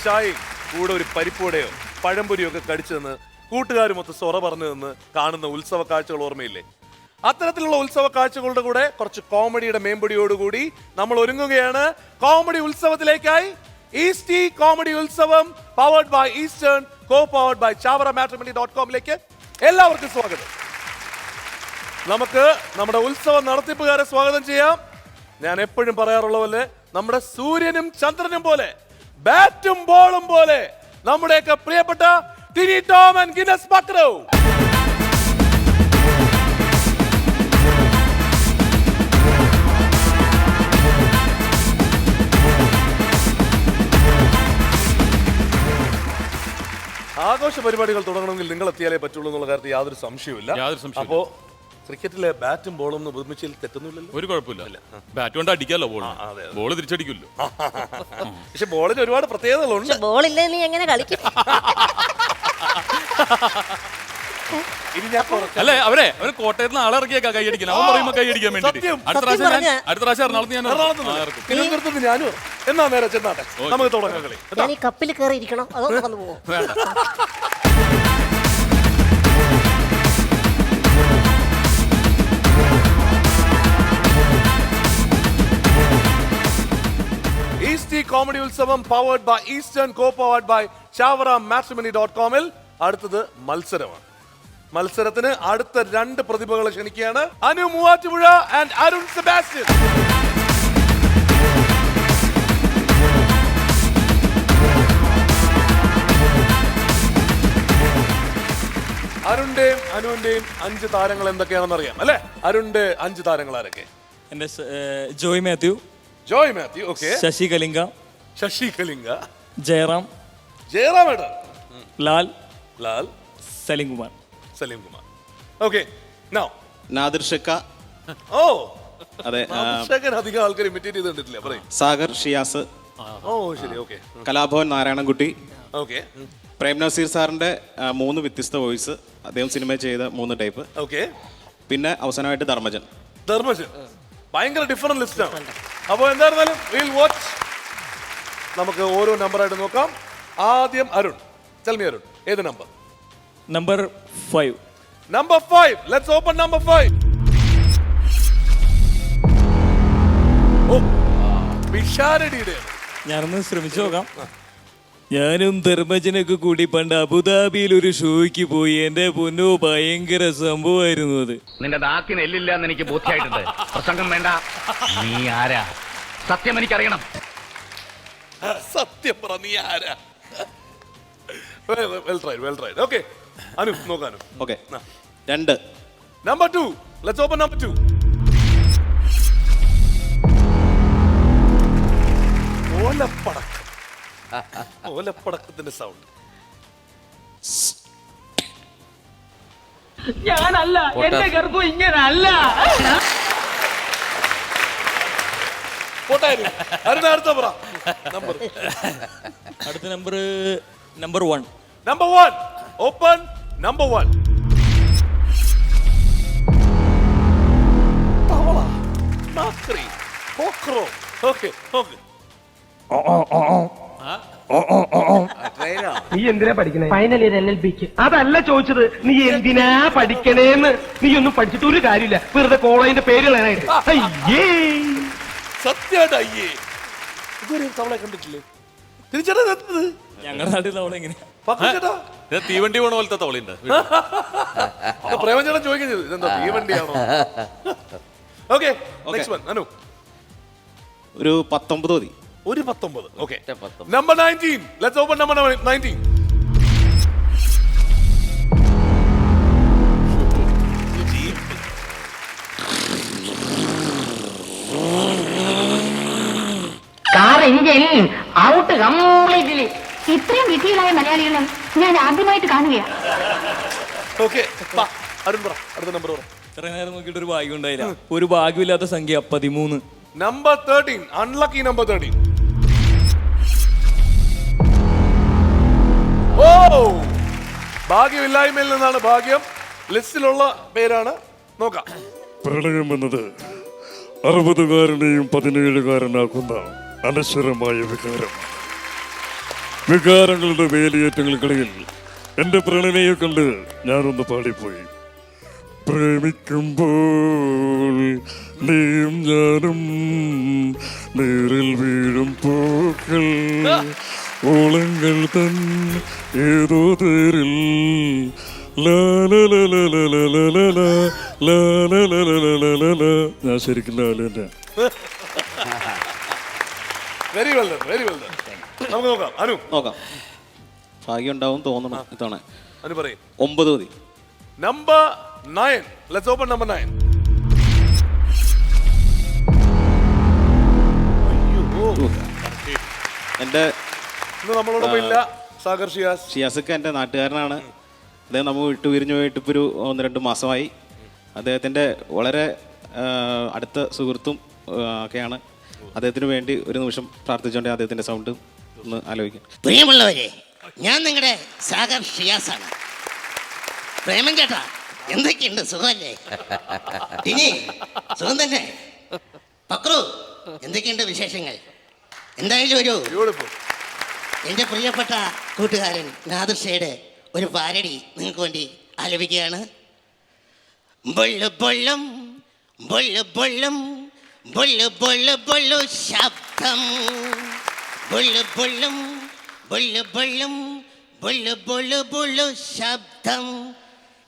ചായയും കൂടെ ഒരു പരിപ്പൂടെയോ പഴംപൊരിയോ ഒക്കെ കടിച്ചു നിന്ന് കൂട്ടുകാരുമൊത്ത് സൊറ പറഞ്ഞു നിന്ന് കാണുന്ന ഉത്സവ കാഴ്ചകൾ ഓർമ്മയില്ലേ? അത്തരത്തിലുള്ള ഉത്സവ കാഴ്ചകളുടെ കൂടെ കുറച്ച് കോമഡിയുടെ മേമ്പൊടിയോടുകൂടി നമ്മൾ ഒരുങ്ങുകയാണ് കോമഡി ഉത്സവത്തിലേക്കായി. ഈസ്റ്റ് കോമഡി ഉത്സവം powered by Eastern, co powered by chawaramatrimony.com എല്ലാവർക്കും സ്വാഗതം. നമുക്ക് നമ്മുടെ ഉത്സവ നടത്തിപ്പുകാരെ സ്വാഗതം ചെയ്യാം. ഞാൻ എപ്പോഴും പറയാറുള്ള പോലെ നമ്മുടെ സൂര്യനും ചന്ദ്രനും പോലെ ബാറ്റും ബോളും പോലെ നമ്മുടെയൊക്കെ പ്രിയപ്പെട്ട ടിനി ടോം ആൻഡ് ഗിന്നസ് പക്രോ. ആഘോഷ പരിപാടികൾ തുടങ്ങണമെങ്കിൽ നിങ്ങൾ എത്തിയാലേ പറ്റുള്ളൂ എന്നുള്ള കാര്യത്തിൽ യാതൊരു സംശയവുമില്ല. അപ്പോ ക്രിക്കറ്റിലെ ബാറ്റും ബോളും നിർമ്മിച്ചതിൽ തെറ്റൊന്നുമില്ലല്ലോ? ഒരു കുഴപ്പമില്ല. ബാറ്റ് കൊണ്ട് അടിക്കാലോ, ബോൾ തിരിച്ചടിക്കുമല്ലോ. പക്ഷെ ബോളിന് ഒരുപാട് പ്രത്യേകതകളുണ്ട്. ബോളില്ലേ നീ എങ്ങനെ കളിക്കും? അല്ലെ അവരെ കോട്ടയത്ത് നിന്ന് ആളെ ഇറക്കിയേക്കാ കൈയടിക്കാൻ. അവൻ പറയുമ്പോ കൈയടിക്കാൻ വേണ്ടി അടുത്ത പ്രാവശ്യം എറണാകുളത്ത് ഞാനും എന്നാ നേരെ ചെന്നാട്ടെ, നമുക്ക് തുടങ്ങാം കളി. ഞാൻ ഈ കപ്പിൽ കയറി ഇരിക്കണം, അതോ വന്നു പോകും? വേണ്ട. ഈസ്റ്റ് കോമഡി ഉത്സവം powered by Eastern, co powered by chawaramatrimony.com അടുത്തത് മത്സരമാണ്. മത്സരത്തിന് അടുത്ത രണ്ട് പ്രതിഭകളെ ക്ഷണിക്കുകയാണ്. അനു മൂവാറ്റുപുഴ ആൻഡ് അരുൺ സെബാസ്റ്റ്യൻ. അരുണിന്റെയും അനുവിന്റെയും 5 താരങ്ങൾ എന്തൊക്കെയാണെന്ന് അറിയാം അല്ലെ? അരുണിന്റെ 5 താരങ്ങൾ ആരൊക്കെ? എന്റെ Joy Mathew, okay. Sasi Kalinga, Jayaram, Lal, Salim Kumar. Okay. Now Nadir ഷക്ക. ഓ അതെ, അധികം ആൾക്കാർ ഇമിറ്റേറ്റ് ചെയ്തിട്ടില്ല. പറയും. സാഗർ ഷിയാസ്. ഓ ശരി, ഓക്കെ. കലാഭവൻ നാരായണൻകുട്ടി. ഓക്കെ. പ്രേം നസീർ സാറിന്റെ 3 വ്യത്യസ്ത വോയിസ്, അദ്ദേഹം സിനിമ ചെയ്ത 3 ടൈപ്പ്. ഓക്കെ. പിന്നെ അവസാനമായിട്ട് ധർമ്മജൻ. ഭയങ്കര ഡിഫറെന്റ് ലിസ്റ്റ് ആണ്. അപ്പോൾ എന്തായിരുന്നാലും we'll watch. നമുക്ക് ഓരോ നമ്പറായിട്ട് നോക്കാം. ആദ്യം അരുൺ. Tell me അരുൺ, ഏത് number? Number 5. Number 5. Let's open number 5. ഓ, പിഷാരടിയുടെ. ഞാനൊന്ന് ശ്രമിച്ചു നോക്കാം. ഞാനും ധർമ്മജനൊക്കെ കൂടി പണ്ട് അബുദാബിയിൽ ഒരു ഷോയ്ക്ക് പോയി. എന്റെ പൊന്നോ, ഭയങ്കര സംഭവമായിരുന്നു അത്. നിന്റെ നാക്കിന് എല്ലില്ല എന്ന് എനിക്ക് ബോധ്യമായിട്ടുണ്ട്. പ്രസംഗം വേണ്ട. നീ ആരാ? സത്യം എനിക്കറിയണം. സത്യം പറ, നീ ആരാ? Well tried. Okay. അനു നോക്കാനു. Okay. 2. Number 2. Let's open number 2. ഓലപ്പടക്കത്തിന്റെ സൗണ്ട്. ഞാനല്ല, എന്റെ ഗർഭം ഇങ്ങനല്ല. അടുത്ത പറ നമ്പർ. അടുത്ത നമ്പർ 1. Number 1. Open number 1. തവള, നാക്രി, കോക്രോ. ഓക്കെ. നീ എന്തിനാ പഠിക്കണേ? ഫൈനൽ ഇയർ LLBക്ക്. അതല്ല ചോദിച്ചത്, നീ എന്തിനാ പഠിക്കണേന്ന്. നീ ഒന്നും പഠിച്ചിട്ട് ഒരു കാര്യമില്ല, വെറുതെ കോളേജിന്റെ പേര് കളയാനായിട്ട്. അയ്യേ, സത്യമായിട്ട് അയ്യേ. ഇതുവരെ തവളെ കണ്ടിട്ടില്ലേ? തിരിച്ചത് ഞങ്ങളുടെ നാട്ടിൽ തവള എങ്ങനെയാ? തീവണ്ടി പോണ പോലത്തെ തവളയുണ്ട്. പ്രേമചേട്ടൻ ചോദിക്കുന്നത് ഇതെന്താ തീവണ്ടിയാണോ? ഓക്കെ. Next one Anu. ഒരു 19 മതി. ഒരു 19. Okay. Number 19. Let's open number 19. Car engine out completely. ഇത്രയും വിധിയിലായ മലയാളികളെ ഞാൻ ആദ്യമായിട്ട് കാണുകയാണ്. ഓക്കെ. അരുൺ പറ അടുത്ത നമ്പർ പറ. ഇത്ര നേരം നോക്കിയിട്ട് ഒരു ഭാഗ്യം ഉണ്ടായില്ല. ഒരു ഭാഗ്യമില്ലാത്ത സംഖ്യ 13. നമ്പർ 13. Unlucky number 13. ഓ, ഭാഗ്യമില്ലായ്മയിൽ നിന്നാണ് ഭാഗ്യം. ലിസ്റ്റിലുള്ള പേരാണ്. നോക്കാം. പ്രണയം എന്നത് 60-കാരനെയും 17-കാരനാക്കുന്ന അനശ്വരമായ വികാരം. വികാരങ്ങളുടെ വേലിയേറ്റങ്ങൾക്കിടയിൽ എന്റെ പ്രണനയെ കണ്ട് ഞാനൊന്ന് പാടിപ്പോയി. പ്രേമിക്കുമ്പോൾ നീയും ഞാനും നേരിൽ വീഴും പൂക്കൾ ഓളങ്ങൾ തൻ ഏതോ തേരിൽ ഞാൻ ശരിക്കും ലാലേന്റെ. Very well done, very well done. നമുക്ക് നോക്കാം. അനു നോക്കാം, ഭാഗ്യം ഉണ്ടാവും തോന്നണം ഇത്തവണ. അനു പറയും. 9 മതി. നമ്പർ 9. Let's open number 9. എൻ്റെ ഇന്ന് നമ്മളോടൊപ്പം ഇല്ല സാഗർ ഷിയാസ്. ഷിയാസൊക്കെ എൻ്റെ നാട്ടുകാരനാണ്. അദ്ദേഹം നമ്മൾ വിട്ടു പിരിഞ്ഞു പോയിട്ട് ഇപ്പോൾ ഒരു 1-2 മാസമായി. അദ്ദേഹത്തിൻ്റെ വളരെ അടുത്ത സുഹൃത്തും ഒക്കെയാണ്. അദ്ദേഹത്തിന് വേണ്ടി ഒരു നിമിഷം പ്രാർത്ഥിച്ചുകൊണ്ട് അദ്ദേഹത്തിൻ്റെ സൗണ്ട് ഒന്ന് ആലോചിക്കാം. പ്രിയമുള്ളവരെ, ഞാൻ നിങ്ങളുടെ സാഗർ ഷിയാസാണ്. പ്രേമൻ ചേട്ടാ, എന്തൊക്കെയുണ്ട്? സുഖമല്ലേ? ടിനി, സുഖം തന്നെ? പക്രു, എന്തൊക്കെയുണ്ട് വിശേഷങ്ങൾ? എന്തായാലും ഒരു എൻ്റെ പ്രിയപ്പെട്ട കൂട്ടുകാരൻ നാദിർഷയുടെ ഒരു പാരടി നിങ്ങൾക്ക് വേണ്ടി ആലപിക്കുകയാണ്. ബൊള്ളു ബൊള്ളും ബൊള്ളു ബൊള്ളും ബൊള്ളു ബൊള്ളു ബൊള്ളു ശബ്ദം, ബൊള്ളു ബൊള്ളും ബൊള്ളു ബൊള്ളും ബൊള്ളു ബൊള്ളു ബൊള്ളു ശബ്ദം.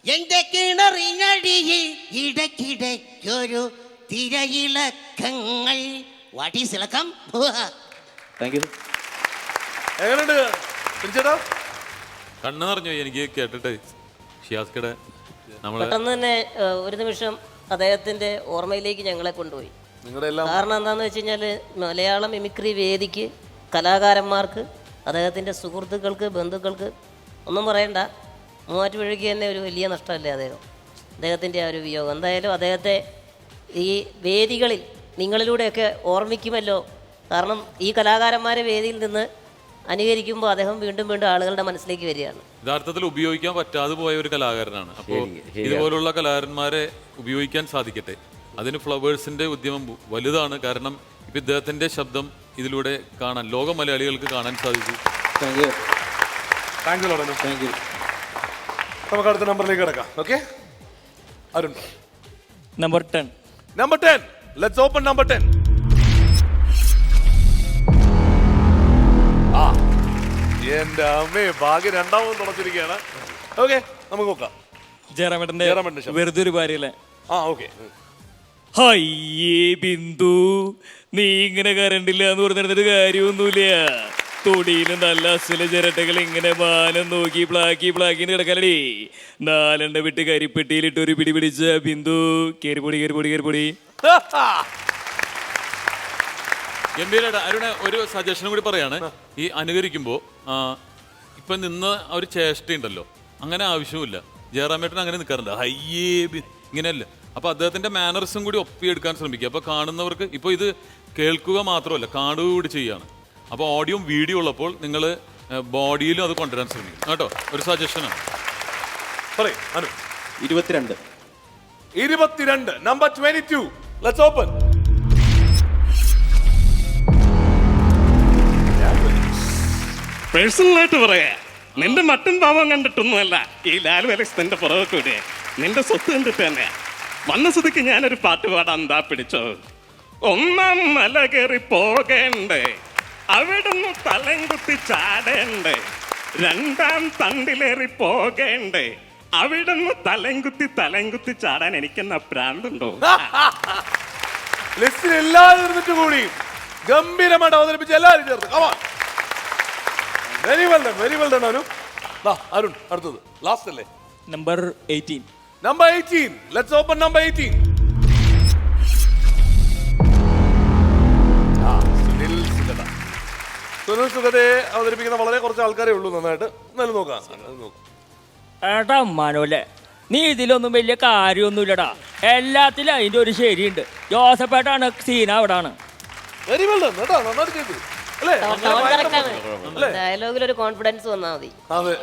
എൻ്റെ കിണറിനടിയിൽ ഇടയ്ക്കിടയ്ക്കൊരു തിരയിളക്കങ്ങൾ. വാട്ട് ഈസ് ഇളക്കം? Thank you. എങ്ങനെയുണ്ട് ചേട്ടാ? കണ്ണു നിറഞ്ഞു എനിക്ക് കേട്ടിട്ട്. ഷിയാസ്കയുടെ നമ്മളെ പെട്ടെന്ന് തന്നെ ഒരു നിമിഷം അദ്ദേഹത്തിന്റെ ഓർമ്മയിലേക്ക് ഞങ്ങളെ കൊണ്ടുപോയി. നിങ്ങളുടെ എല്ലാം കാരണം എന്താണെന്ന് വെച്ച് കഴിഞ്ഞാൽ മലയാളം മിമിക്രി വേദിക്ക്, കലാകാരന്മാർക്ക്, അദ്ദേഹത്തിൻ്റെ സുഹൃത്തുക്കൾക്ക്, ബന്ധുക്കൾക്ക് ഒന്നും പറയണ്ട, മൂവാറ്റുപുഴയ്ക്ക് തന്നെ ഒരു വലിയ നഷ്ടമല്ലേ അദ്ദേഹത്തിൻ്റെ ആ ഒരു വിയോഗം. എന്തായാലും അദ്ദേഹത്തെ ഈ വേദികളിൽ നിങ്ങളിലൂടെയൊക്കെ ഓർമ്മിക്കുമല്ലോ. കാരണം ഈ കലാകാരന്മാരെ വേദിയിൽ നിന്ന് അനുകരിക്കുമ്പോൾ അദ്ദേഹം വീണ്ടും വീണ്ടും ആളുകളുടെ മനസ്സിലേക്ക് വരികയാണ്. യഥാർത്ഥത്തിൽ ഉപയോഗിക്കാൻ പറ്റാതെ പോയ ഒരു കലാകാരനാണ്. അപ്പോൾ ഇതുപോലുള്ള കലാകാരന്മാരെ ഉപയോഗിക്കാൻ സാധിക്കട്ടെ. അതിന് ഫ്ലവേഴ്സിന്റെ ഉദ്യമം വലുതാണ്. കാരണം ഇപ്പം ഇദ്ദേഹത്തിന്റെ ശബ്ദം ഇതിലൂടെ കാണാൻ ലോക മലയാളികൾക്ക് കാണാൻ സാധിച്ചു. Thank you. താങ്ക് യു ലോഡനു. Thank you. നമുക്ക് അടുത്ത നമ്പറിലേക്ക് കിടക്കാം. Okay, Arun. Number 10. Number 10. Let's open number 10. ആ, എന്റെ അമ്മേ, ഭാഗ്യം രണ്ടാമത് തുടച്ചിരിക്കുകയാണ്. ഓക്കെ, നമുക്ക് നോക്കാം. ജയറാമേട്ടന്റെ വെറുതെ ഒരു ഭാര്യയല്ലേ? ആ, ഓക്കെ. ഹയ്യേ ബിന്ദു, നീ ഇങ്ങനെ കരണ്ടില്ല എന്ന് പറഞ്ഞിട്ട് കാര്യമൊന്നുമില്ല. തൊടിയില് നല്ല അസല ചിരട്ടകൾ ഇങ്ങനെ മാനം നോക്കി പ്ലാക്കിന്ന് കിടക്കലടി. 4 വിട്ട് കരിപ്പെട്ടിയിലിട്ട് ഒരു പിടി പിടിച്ച ബിന്ദു. കേറിപ്പൊടി. ഗംഭീരമായിട്ട്. അരുണ, ഒരു സജഷനും കൂടി പറയാണ്. ഈ അനുകരിക്കുമ്പോൾ ഇപ്പൊ നിന്ന് ആ ഒരു ചേഷ്ടയുണ്ടല്ലോ, അങ്ങനെ ആവശ്യമില്ല. ജയറാമേട്ടൻ അങ്ങനെ നിൽക്കാറുണ്ട്, ഹയ്യേ ഇങ്ങനെയല്ല. അപ്പൊ അദ്ദേഹത്തിന്റെ മാനറിസം കൂടി ഒപ്പിയെടുക്കാൻ ശ്രമിക്കുക. അപ്പൊ കാണുന്നവർക്ക് ഇപ്പൊ ഇത് കേൾക്കുക മാത്രമല്ല, കാണുക കൂടി ചെയ്യാണ്. അപ്പോൾ ഓഡിയോയും വീഡിയോ ഉള്ളപ്പോൾ നിങ്ങൾ ബോഡിയിലും അത് കൊണ്ടുവരാൻ ശ്രമിക്കും കേട്ടോ. ഒരു സജഷനാണ്. പറയ് അനു. 22. നമ്പർ 22. Let's open. പേഴ്സണലായിട്ട് പറയാ, നിന്റെ മട്ടൻ ഭാവം കണ്ടിട്ടൊന്നുമല്ല ഈ ലാൽ വെലക്സ് നിന്റെ പുറകെ കൂടെ നിന്റെ സ്വത്ത് കണ്ടിട്ട് തന്നെ വന്ന സ്ഥിതിക്ക് ഞാനൊരു പാട്ട് പാടാൻ എന്താ പിടിച്ചോ. 1-ാം മല കയറി പോകേണ്ടേ, അവിടുന്ന് തലം കുത്തി ചാടേണ്ടേ. 2-ാം തണ്ടിലേറി പോകേണ്ടേ, അവിടുന്ന് തലം കുത്തി ചാടാൻ എനിക്കെന്നാ പ്രാന്തുണ്ടോ? ലിസ്റ്റിൽ എല്ലാവരും ഇരുന്നിട്ട് കൂടി ഗംഭീരമായിട്ട് അവതരിപ്പിച്ച എല്ലാവരും ചേർത്ത്. Very well done Anu. Arun, അടുത്തത് ലാസ്റ്റ് അല്ലേ? Number 18. Number 18. Let's open number 18. Sunil സുഗതയെ അവതരിപ്പിക്കുന്ന വളരെ കുറച്ച് ആൾക്കാരേ ഉള്ളൂ. നന്നായിട്ട് എന്നാലും നോക്കാം. ഏട്ടാ അമ്മാനോല്ലേ, നീ ഇതിലൊന്നും വലിയ കാര്യമൊന്നുമില്ലടാ. എല്ലാത്തിലും അതിന്റെ ഒരു ശരിയുണ്ട്. ജോസഫേട്ടാണ് സീന അവിടാണ്. വെരി വെൽ ഡൺ കേട്ടോ, നന്നായിട്ട് ചെയ്തു അല്ലേ? ഡയലോഗിൽ ഒരു കോൺഫിഡൻസ് വന്നാൽ മതി. അതെ,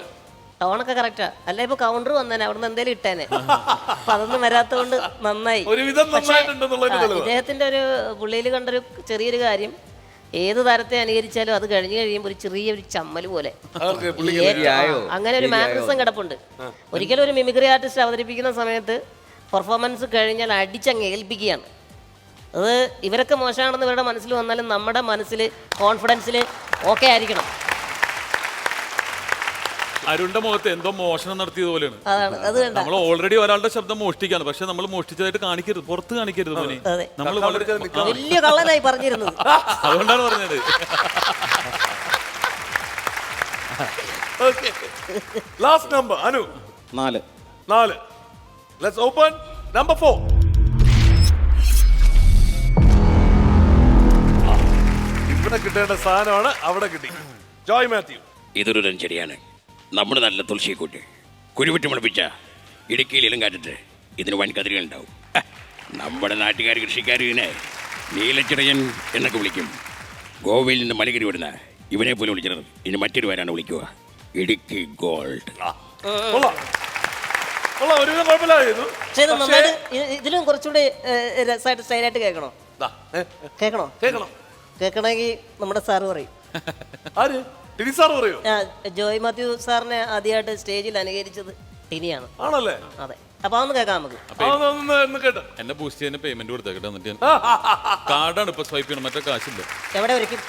ടോണൊക്കെ കറക്റ്റാ. അല്ല ഇപ്പൊ കൗണ്ടർ വന്നേനെ, അവിടുന്ന് എന്തേലും ഇട്ടേനെ. അപ്പൊ അതൊന്നും വരാത്തതുകൊണ്ട് നന്നായി. ഒരുവിധം നന്നായിട്ടുണ്ടെന്നുള്ളതിന്റെ തെളിവ്. ഇദ്ദേഹത്തിന്റെ ഒരു പുള്ളിയിൽ കണ്ടൊരു ചെറിയൊരു കാര്യം, ഏത് താരത്തെ അനുകരിച്ചാലും അത് കഴിഞ്ഞ് കഴിയുമ്പോൾ ഒരു ചെറിയൊരു ചമ്മൽ പോലെ അവർക്ക് പുള്ളിക്ക് അങ്ങനെ ഒരു മാനറിസം കിടപ്പുണ്ട്. ഒരിക്കലും ഒരു മിമിക്രി ആർട്ടിസ്റ്റ് അവതരിപ്പിക്കുന്ന സമയത്ത് പെർഫോമൻസ് കഴിഞ്ഞാൽ അടിച്ചങ്ങ് ഏൽപ്പിക്കുകയാണ്. അത് ഇവരൊക്കെ മോശമാണെന്ന് ഇവരുടെ മനസ്സിൽ വന്നാലും നമ്മുടെ മനസ്സിൽ കോൺഫിഡൻസിൽ ഓക്കെ ആയിരിക്കണം. അരുണിന്റെ മുഖത്ത് എന്തോ മോഷണം നടത്തിയത് പോലെയാണ്. അതാണ് അത് കണ്ട. നമ്മൾ ഓൾറെഡി ഒരാളുടെ ശബ്ദം മോഷ്ടിക്കാണ്, പക്ഷെ നമ്മൾ മോഷ്ടിച്ചതായിട്ട് കാണിക്കരുത്, പുറത്ത് കാണിക്കരുത് മോനെ. അതെ. നമ്മൾ വളരെ വലിയ കള്ളനായി പറഞ്ഞിരുന്നത്. അതുകൊണ്ടാണ് പറഞ്ഞത്. Last number Anu 4. 4. Let's open number 4. ഇവിടെ കിട്ടേണ്ട സാധനമാണ് അവിടെ കിട്ടി. ജോയ് മാത്യു. ഇതൊരു രഞ്ജരിയാണ്. നമ്മുടെ നല്ല തുളസിയെക്കൂട്ട് കുരുവിട്ട് മുളപ്പിച്ച ഇടുക്കിയിൽ ഇലങ്കാറ്റത്ത് ഇതിന് വൻ കതിരുകൾ ഉണ്ടാവും. നമ്മുടെ നാട്ടുകാർ കൃഷിക്കാർ ഇതിനെ നീലച്ചിറയൻ എന്നൊക്കെ വിളിക്കും. ഗോവയിൽ നിന്ന് മലകരി വിടുന്ന ഇവനെ പോലും വിളിച്ചത് ഇനി മറ്റൊരു പേരാണ് വിളിക്കുക, ഇടുക്കി ഗോൾഡ്. ഒരുവിധം കുഴപ്പമില്ലായിരുന്നു. പക്ഷേ ഇത് നന്നായിട്ട് ഇതിലും കുറച്ചുകൂടി രസമായിട്ട് സ്റ്റൈലായിട്ട് കേൾക്കണോ? കേൾക്കണോ? കേൾക്കണമെങ്കിൽ നമ്മുടെ സാറ് പറയും. ആര്? ടിനി സാർ പറയൂ. ജോയ് മാത്യു സാറിനെ ആദ്യമായിട്ട് സ്റ്റേജിൽ അനുകരിച്ചത് ടിനിയാണ്. ആണല്ലേ? അതെ. അപ്പൊ അതൊന്ന് കേൾക്കാം നമുക്ക്. കേട്ടോ. എന്നെ ബൂസ്റ്റ് ചെയ്യാൻ പേയ്മെന്റ് കൊടുത്തേക്കട്ടെ. എന്നിട്ട് കാർഡാണ് ഇപ്പൊ സ്വൈപ്പ് ചെയ്യണം, മറ്റേ കാശില്ല. എവിടെ വരയ്ക്കും?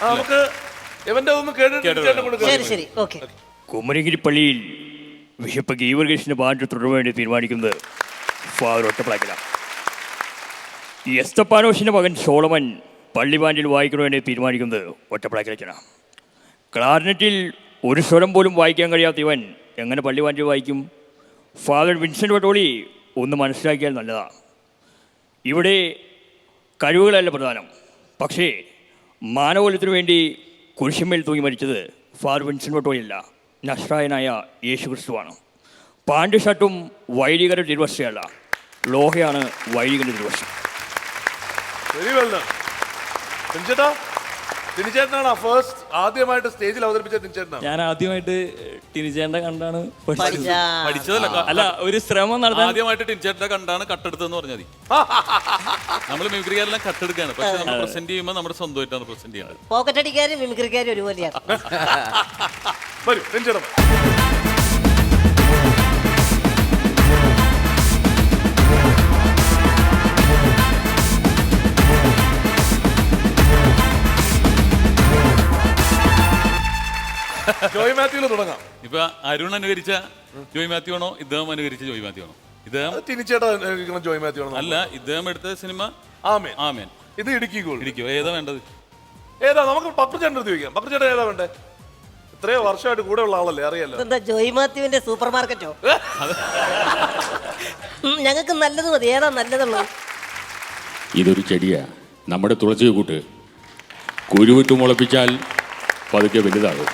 നമുക്ക് ഇവന്റെ ഒന്ന് കേട്ടിട്ട് ശരി ശരി ഓക്കെ. കുമരഗിരി പള്ളിയിൽ ബിഷപ്പ് ഗീവർഗീസിന്റെ പാട്ട് തുടരാൻ വേണ്ടി തീരുമാനിക്കുന്നത് ഫാദർ ഒറ്റപ്ലാക്കിലാണ്. എസ്തപ്പാനോസിന്റെ മകൻ സോളമൻ പള്ളി ബാൻഡിൽ വായിക്കാൻ വേണ്ടി തീരുമാനിക്കുന്നത് ഒറ്റപ്ലാക്കിലാണ്. ക്ലാർനെറ്റിൽ ഒരു സ്വരം പോലും വായിക്കാൻ കഴിയാത്ത ഇവൻ എങ്ങനെ പള്ളി ബാൻഡിൽ വായിക്കും? ഫാദർ വിൻസെൻ്റ് വട്ടോളി ഒന്ന് മനസ്സിലാക്കിയാൽ നല്ലതാണ്. ഇവിടെ കഴിവുകളല്ല പ്രധാനം, പക്ഷേ മാനവകുലത്തിനു വേണ്ടി കുരിശുമേൽ തൂങ്ങി മരിച്ചത് ഫാദർ വിൻസെൻ്റ് വട്ടോളിയല്ല, നസ്രായനായ യേശു ക്രിസ്തുവാണ്. പാൻറ് ഷർട്ടും വൈദികരുടെ തിരുവശയല്ല, ലോഹയാണ് വൈദികരുടെ തിരുവശം. ടിനിച്ചേട്ടനാണ് ഫസ്റ്റ് ആദ്യമായിട്ട് സ്റ്റേജിൽ അവതരിപ്പിച്ച ടിനിച്ചേട്ടനാണ്. ഞാൻ ആദ്യമായിട്ട് ടിനിച്ചേട്ടനെ കണ്ടാണ് പഠിച്ചതല്ല, അല്ല ഒരു ശ്രമം നടത്താൻ. ആദ്യമായിട്ട് ടിനിച്ചേട്ടനെ കണ്ടാണ് കട്ടെടുത്തതെന്ന് പറഞ്ഞാൽ മതി. നമ്മൾ മിമിക്രിക്കാരെല്ലാം കട്ടെടുക്കുകയാണ്, പക്ഷെ നമ്മൾ പ്രസന്റ് ചെയ്യുമ്പോൾ നമ്മുടെ സ്വന്തമായിട്ടാണ് പ്രസന്റ് ചെയ്യുന്നത്. പോക്കറ്റ് അടിക്കാരും മിമിക്രിക്കാരും ഒരുപോലെയാണ്. വരൂ ടിനിച്ചേട്ടൻ. ജോയ് മാത്യുവിൽ തുടങ്ങാം. ഇപ്പൊ അരുൺ അനുകരിച്ച ജോയ് മാത്യു ആണോ ഇദ്ദേഹം അനുകരിച്ച ജോയ് മാത്യു ആണോ? ഇദ്ദേഹം ടിനിച്ചേട്ടൻ ജോയ് മാത്യു ആണോ? അല്ല, ഇദ്ദേഹം എടുത്ത സിനിമ ആമേൻ. ആമേൻ. ഇത് ഇടുക്കി ഗോൾഡ്. ഇടിക്കോ? ഏതാ വേണ്ടത്? ഏതാ? നമുക്ക് പക്രുചേട്ടൻ എടുത്ത് ചോദിക്കാം. പക്രുചേട്ടൻ ഏതാ വേണ്ടേ? ഇത്രയോ വർഷമായിട്ട് കൂടെ ഉള്ള ആളല്ലേ, അറിയാലോ. എന്താ ജോയ് മാത്യുവിന്റെ സൂപ്പർ മാർക്കറ്റോ? ഞങ്ങൾക്ക് നല്ലത് മതി. ഏതാ നല്ലതുള്ളത്? ഇതൊരു ചെടിയാ, നമ്മുടെ തുളസി കൂട്ട്. കുരുവിട്ട് മുളപ്പിച്ചാൽ പതുക്കെ വലുതാകും.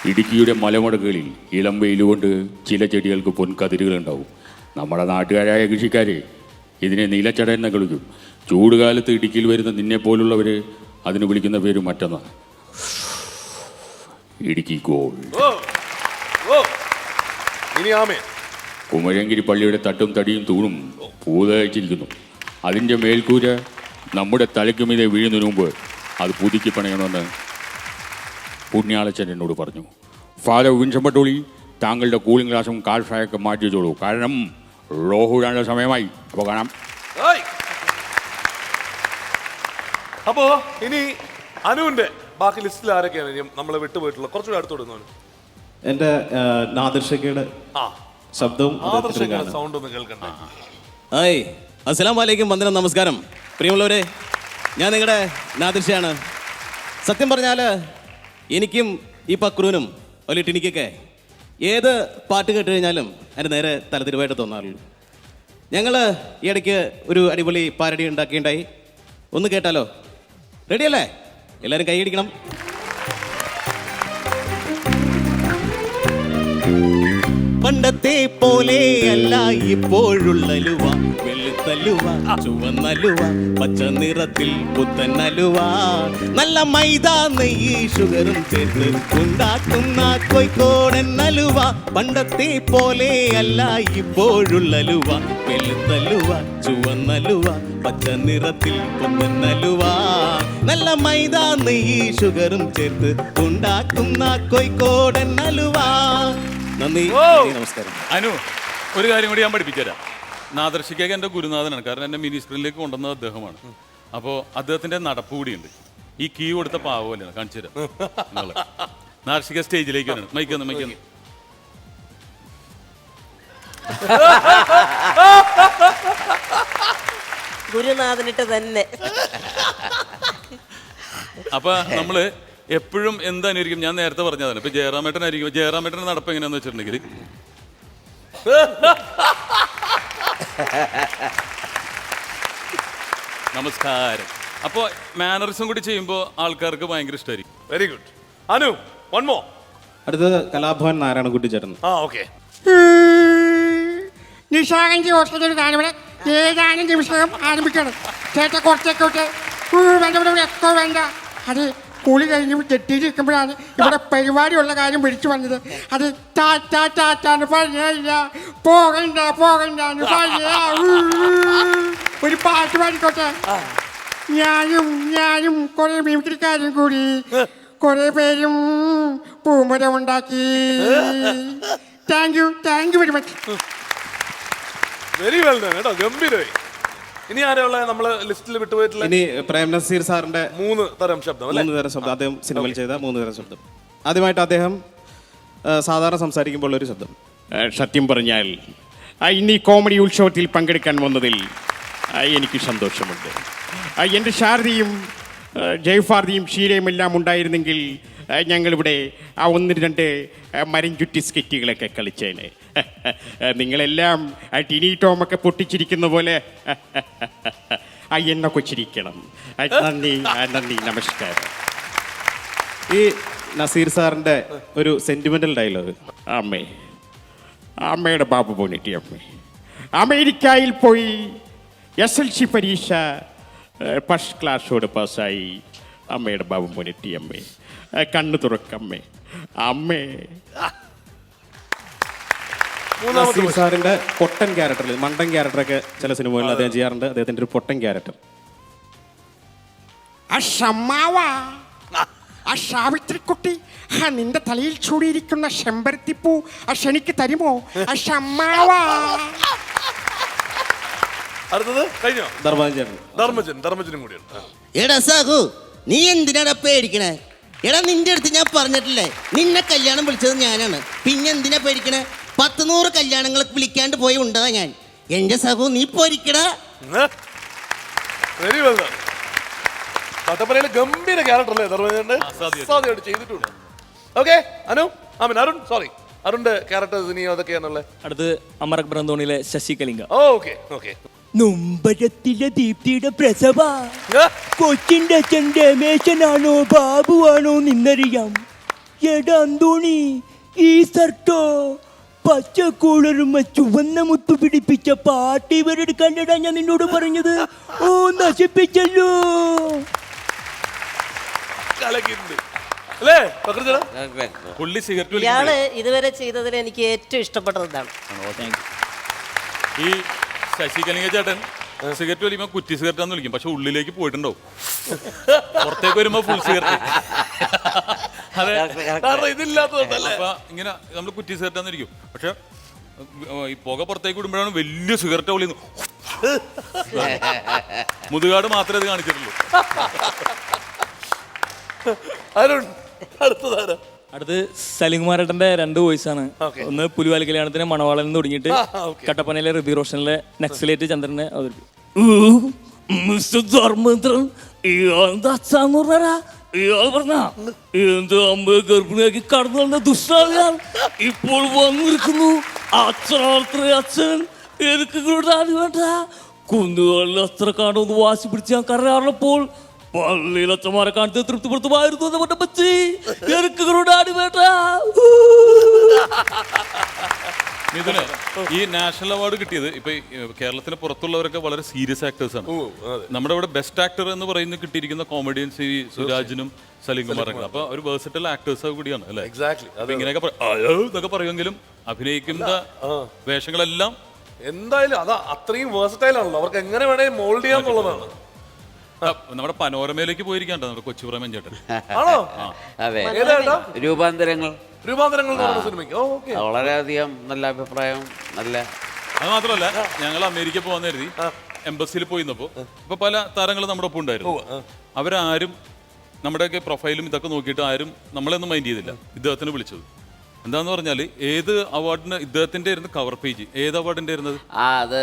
ഇടുക്കിയുടെ മലമുടക്കുകളിൽ ഇളം വെയിലുകൊണ്ട് ചില ചെടികൾക്ക് പൊൻകതിരുകളുണ്ടാവും. നമ്മുടെ നാട്ടുകാരായ കൃഷിക്കാർ ഇതിനെ നീലച്ചട എന്ന് വിളിക്കും. ചൂടുകാലത്ത് ഇടുക്കിയിൽ വരുന്ന നിന്നെപ്പോലുള്ളവർ അതിന് വിളിക്കുന്ന പേര് മറ്റൊന്നാണ്, ഇടുക്കി ഗോൾഡ്. കുമരങ്കിരി പള്ളിയുടെ തട്ടും തടിയും തൂണും പൂതയച്ചിരിക്കുന്നു. അതിൻ്റെ മേൽക്കൂര നമ്മുടെ തലയ്ക്കുമീതെ വീഴുന്നതിന് മുമ്പ് അത് പുതുക്കി പണയണമെന്ന് പുണ്യാളച്ചൻ എന്നോട് പറഞ്ഞു. ഫാദർ വിൻസെൻ്റ് വട്ടോളി, താങ്കളുടെ കൂളിംഗ് ഗ്ലാസും കാൽ ഫ്രായൊക്കെ മാറ്റി വെച്ചോളൂ, കാരണം ലോഹുടാനുള്ള സമയമായി. അപ്പോൾ കാണാം. അപ്പോ ഇനി അനുവിന്റെ ബാക്കി ലിസ്റ്റിൽ ആരൊക്കെയാണ് നമ്മൾ വിട്ടുപോയിട്ടുള്ളത്? കുറച്ചുകൂടി അടുത്തോടുന്നു. എൻ്റെ നാദിർഷക്കയുടെ ശബ്ദവും സൗണ്ട് ഒന്ന് കേൾക്കണ്ടേ? ഹായ്, അസ്സലാം വലൈക്കും, വന്ദനം, നമസ്കാരം. പ്രിയമുള്ളവരെ, ഞാൻ നിങ്ങളുടെ നാദിർഷയാണ്. സത്യം പറഞ്ഞാൽ എനിക്കും ഈ പക്രൂനും ഒരു ടിനിക്കൊക്കെ ഏത് പാട്ട് കേട്ട് കഴിഞ്ഞാലും അതിന് നേരെ തലതിരുവായിട്ട് തോന്നാറുള്ളൂ. ഞങ്ങൾ ഈ ഇടയ്ക്ക് ഒരു അടിപൊളി പാരഡി ഉണ്ടാക്കിയിട്ടുണ്ടായി. ഒന്ന് കേട്ടാലോ? റെഡിയല്ലേ? എല്ലാവരും കൈയടിക്കണം. പണ്ടത്തെ പോലെയല്ല ഇപ്പോഴുള്ളലുവ, വെളുത്തലുവ, ചുവന്നലുവ, പച്ച നിറത്തിൽ പുത്തനലുവ, നല്ല മൈദ നെയ്യ് ഷുഗറും ചേർത്ത് ഉണ്ടാക്കുന്ന കോഴിക്കോടൻ അലുവ. പണ്ടത്തെ പോലെയല്ല ഇപ്പോഴുള്ളലുവ, വെളുത്തലുവ, ചുവന്നലുവ, പച്ച നിറത്തിൽ പുത്തനലുവ, നല്ല മൈദ നെയ്യ് ഷുഗറും ചേർത്ത് ഉണ്ടാക്കുന്ന കോഴിക്കോടൻ അലുവ. നന്ദി, നമസ്കാരം. അനു, ഒരു കാര്യം കൂടി ഞാൻ പഠിപ്പിച്ചു തരാം. നാദർശിക്കൊക്കെ എൻ്റെ ഗുരുനാഥനാണ്, കാരണം എൻ്റെ മിനി സ്ക്രീനിലേക്ക് കൊണ്ടുവന്നത് അദ്ദേഹമാണ്. അപ്പോൾ അദ്ദേഹത്തിൻ്റെ നടപ്പ് കൂടിയുണ്ട്. ഈ കീ കൊടുത്ത പാവമല്ലേ, കാണിച്ചു തരാം. നാദർശിക സ്റ്റേജിലേക്ക് വരണം. മൈക്കൊന്ന് ഗുരുനാഥനിട്ട് തന്നെ. അപ്പൊ നമ്മള് എപ്പോഴും എന്തായിരിക്കും, ഞാൻ നേരത്തെ പറഞ്ഞതാണ്. ഇപ്പൊ ജയറാമേട്ടനായിരിക്കും, ജയറാമേട്ടൻ്റെ നടപ്പ് എങ്ങനെയാന്ന് വെച്ചിട്ടുണ്ടെങ്കിൽ നമസ്കാരം. അപ്പോൾ മാനറിസം കൂടി ചെയ്യുമ്പോൾ ആൾക്കാർക്ക് ഭയങ്കര ഇഷ്ടമായിരിക്കും. Very good. Anu, one more. അടുത്തത് കലാഭവൻ നാരായണക്കുട്ടി ചേട്ടൻ. ഓക്കെ. നിശാഗന്ധി ഹോസ്പിറ്റൽ കാണുമ്പോൾ ഏതാനും നിമിഷം ആരംഭിക്കണം. ചേട്ടൻ കുറച്ചൊക്കെ എക്കോ വേണ്ട. അത് കൂളി കഴിഞ്ഞ് തെറ്റിയിരിക്കുമ്പോഴാണ് ഇവിടെ പരിപാടിയുള്ള കാര്യം വിളിച്ചു വന്നത്. അത് ടാറ്റാന്ന് പറഞ്ഞില്ല, പോകണ്ടെന്ന് പറഞ്ഞ ഒരു പാട്ട് പാടിക്കോട്ടെ. ഞാനും കുറെ മിമിക്രിക്കാരും കൂടി കുറെ പേരും പൂമരം ഉണ്ടാക്കി. Thank you very much. Very well done കേട്ടോ, ഗംഭീരമായി. ഇനി ആരെയുള്ള നമ്മള് ലിസ്റ്റിൽ വിട്ടുപോയിട്ടുള്ള? ഇനി പ്രേം നസീർ സാറിന്റെ 3 തരം ശബ്ദം അല്ലേ? 3 തരം ശബ്ദം. അദ്ദേഹം സിനിമയിൽ ചെയ്ത 3 തരം ശബ്ദം. ആദ്യമായിട്ട് അദ്ദേഹം സാധാരണ സംസാരിക്കുമ്പോൾ ഒരു ശബ്ദം. സത്യം പറഞ്ഞാൽ ഇന്ന് ഈ കോമഡി ഉത്സവത്തിൽ പങ്കെടുക്കാൻ വന്നതിൽ എനിക്ക് സന്തോഷമുണ്ട്. എൻ്റെ ശാരദയും ജയ്ഫാർദിയും ഷീരയും എല്ലാം ഉണ്ടായിരുന്നെങ്കിൽ ഞങ്ങളിവിടെ 1-2 മരം ചുറ്റി സ്കിറ്റുകളൊക്കെ കളിച്ചേനെ. നിങ്ങളെല്ലാം ടിനി ടോമൊക്കെ പൊട്ടിച്ചിരിക്കുന്ന പോലെ എന്നെ കൊച്ചിരിക്കണം. നന്ദി, നമസ്കാരം. ഈ നസീർ സാറിന്റെ ഒരു സെന്റിമെന്റൽ ഡയലോഗ്. അമ്മയുടെ ബാബു പോണിറ്റി അമേരിക്കയിൽ പോയി SLC പരീക്ഷ ഫസ്റ്റ് ക്ലാസ്സോട് പാസ്സായി. അമ്മയുടെ ബാബു പോണിറ്റി കണ്ണു തുറക്കമ്മേ. നസീർ സാറിന്റെ പൊട്ടൻ ക്യാരക്ടറിൽ, മണ്ടൻ ക്യാരക്ടറൊക്കെ ചില സിനിമകളിൽ അദ്ദേഹം ചെയ്യാറുണ്ട്. അദ്ദേഹത്തിന്റെ ഒരു പൊട്ടൻ ക്യാരക്ടർ. സാവിത്രിക്കുട്ടി, നിന്റെ തലയിൽ ചൂടിയിരിക്കുന്ന ചെമ്പരത്തിപ്പൂ എനിക്ക് തരുമോ? അടുത്തത് കഴിഞ്ഞോ? ധർമ്മജനും കൂടിയുണ്ട്. എടാ സാഹു, നീ എന്തിനാടാ പേടിക്കണേ? എടാ, നിന്റെ അടുത്ത് ഞാൻ പറഞ്ഞിട്ടില്ലേ, നിന്നെ കല്യാണം വിളിച്ചത് ഞാനാണ്. പിന്നെ എന്തിനാ പേടിക്കണേ? 100 കല്യാണങ്ങൾ വിളിക്കാണ്ട് പോയി ഉണ്ടാ ഞാൻ. എന്റെ സഹു, നീ പോരിക്കടാ. Very well done. കട്ടപ്പനയിലെ ഗംഭീര ക്യാരക്ടർ അല്ലേ ധർമ്മജന്റെ? അസാധ്യമായിട്ട് ചെയ്തിട്ടുണ്ട്. ഓക്കെ, അരുണിന്റെ ക്യാരക്ടേഴ്സ് ഇനി അതൊക്കെയാണല്ലേ? അടുത്ത് അമർ അക്ബർ അന്തോണിയിലെ ശശികലിംഗ. ഓക്കെ. നൊമ്പരത്തിലെ ദീപ്തിയുടെ പ്രസവ കൊച്ചിന്റെ അച്ഛൻ രമേശനാണോ ബാബുവാണോ നിന്നറിയാം. എടാ അന്തോണി, ഈ സർട്ടോ പച്ചക്കൂളറും ചുവന്ന മുത്തു പിടിപ്പിച്ച പാട്ടി ഇവരെടുക്കാണ്ടടാ ഞാൻ നിന്നോട് പറഞ്ഞത്. നശിപ്പിച്ചല്ലോ. ഇയാള് ഇതുവരെ ചെയ്തതിൽ എനിക്ക് ഏറ്റവും ഇഷ്ടപ്പെട്ടത് ഇതാണ്. ഈ ശശികലിംഗ ചേട്ടൻ സിഗരറ്റ് വലിക്കുമ്പോൾ കുറ്റി സിഗരറ്റാന്ന് വിളിക്കും, പക്ഷെ ഉള്ളിലേക്ക് പോയിട്ടുണ്ടാവും. പുറത്തേക്ക് വരുമ്പോ ഫുൾ സിഗരറ്റ്. അതെ, അപ്പൊ ഇങ്ങനെ നമ്മൾ കുറ്റി സിഗരറ്റാന്ന് ഇരിക്കും, പക്ഷെ ഈ പുക പുറത്തേക്ക് വിടുമ്പോഴാണ് വലിയ സിഗരറ്റ് വിളിക്കുന്നു. മുതുകാട് മാത്രമേ ഇത് കാണിച്ചിട്ടുള്ളൂ. അടുത്ത് സലിംകുമാരേട്ടന്റെ 2 വോയിസാണ്. ഒന്ന് പുലിവാലി കല്യാണത്തിന് മണവാളൻ എന്ന് തുടങ്ങിയിട്ട് കട്ടപ്പനയിലെ ഋതി റോഷനിലെ നക്സലേറ്റ് ചന്ദ്രനെ ധർമ്മേന്ദ്രൻ ഇയാൾ പറഞ്ഞ എന്ത് അമ്മ ഗർഭിണിയാക്കി കടന്നു വന്ന ദുഷ്ടാൽ ഇപ്പോൾ വന്നിരിക്കുന്നു. അച്ഛൻ എനിക്ക് വേണ്ട കുന്നുകളിൽ അത്ര കാണുമെന്ന് വാശി പിടിച്ച് ഞാൻ കരയാറുള്ളപ്പോൾ പള്ളിയിൽ അച്ഛന്മാരെ കാണിച്ച് തൃപ്തിപ്പെടുത്തുമായിരുന്നു. പറ്റി എനിക്ക് വേണ്ട മിഥുനെ, ഈ നാഷണൽ അവാർഡ് കിട്ടിയത് ഇപ്പൊ കേരളത്തിന് പുറത്തുള്ളവരൊക്കെ വളരെ സീരിയസ് ആക്ടേഴ്സ് ആണ്. നമ്മുടെ ഇവിടെ ബെസ്റ്റ് ആക്ടർ എന്ന് പറയുന്നത് കിട്ടിയിരിക്കുന്ന കോമഡിയൻസ് ഈ സുരാജിനും സലീം കുമാറൊക്കെ. അപ്പൊ ഒരു വേഴ്സറ്റൽ ആക്ടേഴ്സ് കൂടിയാണ് അല്ലേ? എക്സാക്ട്ലി. അപ്പൊ ഇങ്ങനെയൊക്കെ ഇതൊക്കെ പറയുമെങ്കിലും അഭിനയിക്കുന്ന വേഷങ്ങളെല്ലാം എന്തായാലും അത് അത്രയും വേഴ്സറ്റൈൽ ആണല്ലോ, അവർക്ക് എങ്ങനെ വേണേലും മോൾഡ് ചെയ്യാന്നുള്ളതാണ്. നമ്മുടെ പനോരമയിലേക്ക് പോയിരിക്കാണ്ടോ നമ്മുടെ കൊച്ചു പ്രേമൻ ചേട്ടൻ? ആണോ? അതെ, ഏതാ രൂപാന്തരങ്ങൾ രൂപാന്തരങ്ങൾ എന്ന് പറഞ്ഞ സിനിമയ്ക്ക്? ഓക്കെ, വളരെയധികം നല്ല അഭിപ്രായം. നല്ല അത് മാത്രമല്ല, ഞങ്ങൾ അമേരിക്ക പോകാൻ കരുതി എംബസിയിൽ പോയിരുന്നപ്പോൾ ഇപ്പൊ പല താരങ്ങളും നമ്മുടെ ഒപ്പം ഉണ്ടായിരുന്നു. അവരാരും നമ്മുടെയൊക്കെ പ്രൊഫൈലും ഇതൊക്കെ നോക്കിയിട്ട് ആരും നമ്മളൊന്നും മൈൻഡ് ചെയ്തില്ല. ഇദ്ദേഹത്തിന് വിളിച്ചത് എന്താന്ന് പറഞ്ഞാല് ഏത് അവാർഡിന് ഇദ്ദേഹത്തിന്റെ ആയിരുന്നു കവർ പേജ്? ഏത് അവാർഡിന്റെ ആയിരുന്നത്? അത്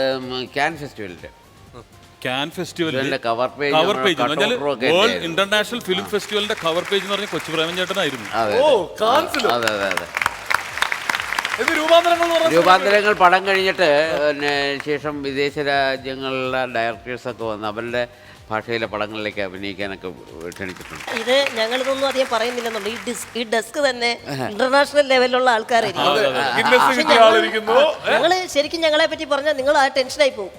ക്യാൻ ഫെസ്റ്റിവലിന്റെ ക്യാൻ ഫെസ്റ്റിവലിന്റെ cover page. World international film ഫെസ്റ്റിവലിന്റെ കവർ പേജ് എന്ന് പറഞ്ഞ കൊച്ചു പ്രേമൻ ചേട്ടനായിരുന്നു. രൂപാന്തരങ്ങൾ പടം കഴിഞ്ഞിട്ട് പിന്നെ ശേഷം വിദേശ രാജ്യങ്ങളിലെ ഡയറക്ടേഴ്സൊക്കെ വന്ന് അവരുടെ ഭാഷയിലെ പടങ്ങളിലേക്ക് അഭിനയിക്കാനൊക്കെ ക്ഷണിച്ചിട്ടുണ്ട്. ഇത് ഞങ്ങളിതൊന്നും അധികം പറയുന്നില്ലെന്നുണ്ട്. ഈ ഡെസ്ക് തന്നെ ഇന്റർനാഷണൽ ലെവലിലുള്ള ആൾക്കാരായിരിക്കും. ഞങ്ങള് ശരിക്കും ഞങ്ങളെ പറ്റി പറഞ്ഞാൽ നിങ്ങൾ ആ ടെൻഷനായി പോകും.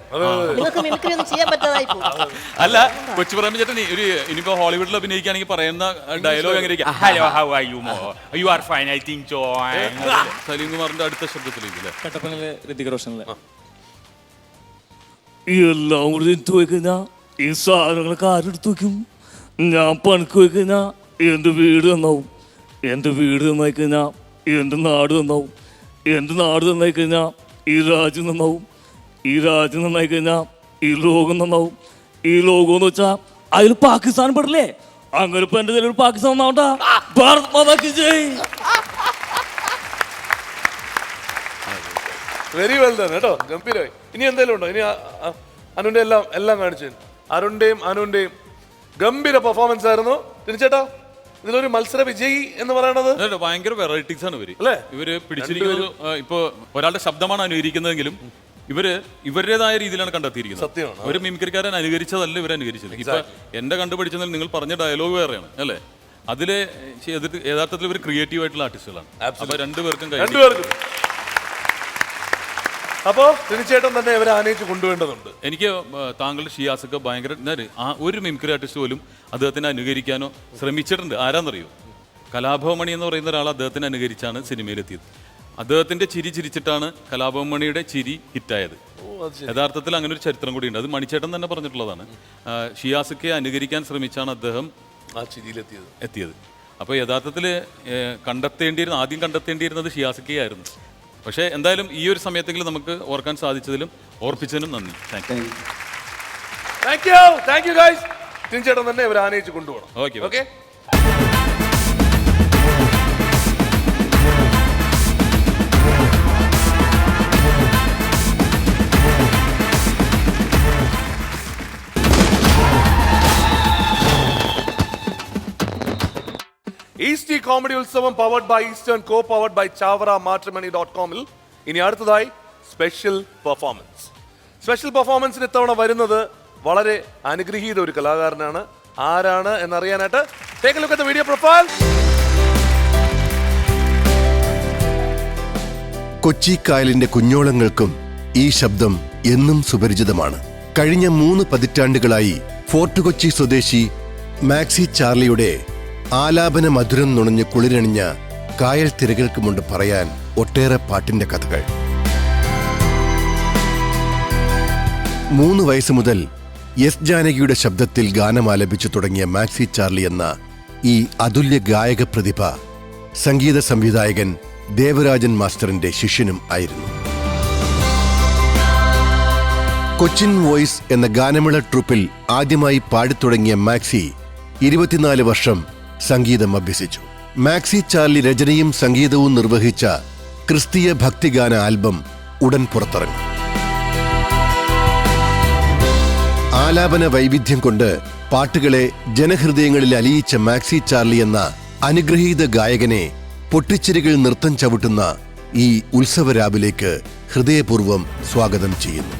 നിങ്ങൾക്ക് മിമിക്രി ഒന്നും ചെയ്യാൻ പറ്റാതായി പോകും. അല്ല, കൊച്ചു പ്രേമൻ ചേട്ടൻ ഒരു ഇനിയിപ്പോ ഹോളിവുഡിൽ അഭിനയിക്കുകയാണെങ്കിൽ പറയുന്ന ഡയലോഗ് എങ്ങനെ? സലീം കുമാറിന്റെ അടുത്ത ശബ്ദത്തിലേക്ക് കട്ടപ്പനയിലെ ഋതിക് റോഷനിലെ എല്ലാം കൂടി എടുത്തു വെക്കുന്ന ഈ സാധനങ്ങളൊക്കെ ആരെടുത്ത് വയ്ക്കും? ഞാൻ പണിക്ക് പോയി കഴിഞ്ഞാൽ എൻ്റെ വീട് നന്നാവും, എൻ്റെ വീട് നന്നായി കഴിഞ്ഞാൽ എൻ്റെ നാട് നന്നാവും, എൻ്റെ നാട് നന്നായി കഴിഞ്ഞാൽ ഈ രാജ്യം നന്നാവും, ഈ രാജ്യം നന്നായി കഴിഞ്ഞാൽ ഈ ലോകം നന്നാവും. ഈ ലോകം എന്ന് വെച്ചാൽ അതിൽ പാകിസ്ഥാൻ പെടില്ലേ? അങ്ങനെ ഇപ്പൊ എൻ്റെ ഒരു പാകിസ്ഥാൻ നന്നാവണ്ട. ഭാരത് മാതാ കി ജയ്. വെരി വെൽ ഡൺ കേട്ടോ, ഗംഭീരമായി. ഇനി എന്തെങ്കിലും ഉണ്ടോ? ഇനി അനുവിന്റെ എല്ലാം കാണിച്ചു. അരുണിന്റെയും അനുവിന്റെയും ഗംഭീര പെർഫോമൻസ് ആയിരുന്നു. തിരിച്ചേട്ടാ, ഇതിലൊരു മത്സര വിജയി എന്ന് പറയുന്നത് ഭയങ്കര വെറൈറ്റീസ് ആണ് ഇവര് അല്ലേ? ഇവര് പിടിച്ചിരിക്കുന്നത് ഇപ്പൊ ഒരാളുടെ ശബ്ദമാണ് അനുകരിക്കുന്നതെങ്കിലും ഇവര് ഇവരുടേതായ രീതിയിലാണ് കണ്ടെത്തിയിരിക്കുന്നത്. സത്യമാണ്. ഒരു മിമിക്രിക്കാരൻ അനുകരിച്ചതല്ല ഇവർ അനുകരിച്ചത്. ഇപ്പൊ എന്റെ കണ്ടുപിടിച്ചതിൽ നിങ്ങൾ പറഞ്ഞ ഡയലോഗ് വേറെയാണ് അല്ലേ? അതില് യഥാർത്ഥത്തിൽ ഇവർ ക്രിയേറ്റീവ് ആയിട്ടുള്ള ആർട്ടിസ്റ്റുകളാണ്. അപ്പൊ രണ്ടുപേർക്കും അപ്പോ തീർച്ചയായിട്ടും തന്നെ ഇവരെ ആനയിച്ച് കൊണ്ടുവേണ്ടതുണ്ട്. എനിക്ക് താങ്കളുടെ ഷിയാസൊക്കെ ഭയങ്കര ആ ഒരു മിമിക്രി ആർട്ടിസ്റ്റ് പോലും അദ്ദേഹത്തിനെ അനുകരിക്കാനോ ശ്രമിച്ചിട്ടുണ്ട്. ആരാന്നറിയോ? കലാഭവമണി എന്ന് പറയുന്ന ഒരാൾ അദ്ദേഹത്തിനെ അനുകരിച്ചാണ് സിനിമയിലെത്തിയത്. അദ്ദേഹത്തിന്റെ ചിരി ചിരിച്ചിട്ടാണ് കലാഭവമണിയുടെ ചിരി ഹിറ്റായത്. യഥാർത്ഥത്തിൽ അങ്ങനെ ഒരു ചരിത്രം കൂടിയുണ്ട്. അത് മണിച്ചേട്ടൻ തന്നെ പറഞ്ഞിട്ടുള്ളതാണ്. ഷിയാസൊക്കെ അനുകരിക്കാൻ ശ്രമിച്ചാണ് അദ്ദേഹം ആ ചിരിയിലെത്തിയത്. അപ്പോൾ യഥാർത്ഥത്തിൽ ആദ്യം കണ്ടെത്തേണ്ടിയിരുന്നത് ഷിയാസൊക്കെയായിരുന്നു. പക്ഷേ എന്തായാലും ഈ ഒരു സമയത്തെങ്കിലും നമുക്ക് ഓർക്കാൻ സാധിച്ചതിലും ഓർപ്പിച്ചതിനും നന്ദി. Thank you guys. തീർച്ചയായിട്ടും തന്നെ ഇവരെ ആനയിച്ച് കൊണ്ടുപോകണം. ഓക്കെ. ഈസ്റ്റ് കോമഡി ഉത്സവം powered by Eastern, co powered by Chavara മാട്രിമണി.com-ൽ ഇനി അടുത്തതായി സ്പെഷ്യൽ പെർഫോമൻസിന് ഇത്തവണ വരുന്നത് വളരെ അനുഗ്രഹീത ഒരു കലാകാരനാണ്. ആരാണ് എന്നറിയാനായിട്ട് take a look at the video profile. കൊച്ചിക്കായലിന്റെ കുഞ്ഞോളങ്ങൾക്കും ഈ ശബ്ദം എന്നും സുപരിചിതമാണ്. കഴിഞ്ഞ 3 പതിറ്റാണ്ടുകളായി ഫോർട്ട് കൊച്ചി സ്വദേശി മാക്സി ചാർലിയുടെ ആലാപന മധുരം നുണഞ്ഞ് കുളിരണിഞ്ഞ കായൽ തിരകൾക്കുമുണ്ട് പറയാൻ ഒട്ടേറെ പാട്ടിന്റെ കഥകൾ. 3 വയസ്സ് മുതൽ എസ് ജാനകിയുടെ ശബ്ദത്തിൽ ഗാനമാലപിച്ചു തുടങ്ങിയ മാക്സി ചാർലി എന്ന ഈ അതുല്യ ഗായക പ്രതിഭ സംഗീത സംവിധായകൻ ദേവരാജൻ മാസ്റ്ററിന്റെ ശിഷ്യനും ആയിരുന്നു. കൊച്ചിൻ വോയിസ് എന്ന ഗാനമേള ട്രൂപ്പിൽ ആദ്യമായി പാടിത്തുടങ്ങിയ മാക്സി 24 വർഷം സംഗീതം അഭ്യസിച്ചു. മാക്സി ചാർലി രചനയും സംഗീതവും നിർവഹിച്ച ക്രിസ്തീയ ഭക്തിഗാന ആൽബം ഉടൻ പുറത്തിറങ്ങും. ആലാപന വൈവിധ്യം കൊണ്ട് പാട്ടുകളെ ജനഹൃദയങ്ങളിൽ അലിയിച്ച മാക്സി ചാർലി എന്ന അനുഗ്രഹീത ഗായകനെ പൊട്ടിച്ചിരികൾ നൃത്തം ചവിട്ടുന്ന ഈ ഉത്സവരാവിലേക്ക് ഹൃദയപൂർവ്വം സ്വാഗതം ചെയ്യുന്നു.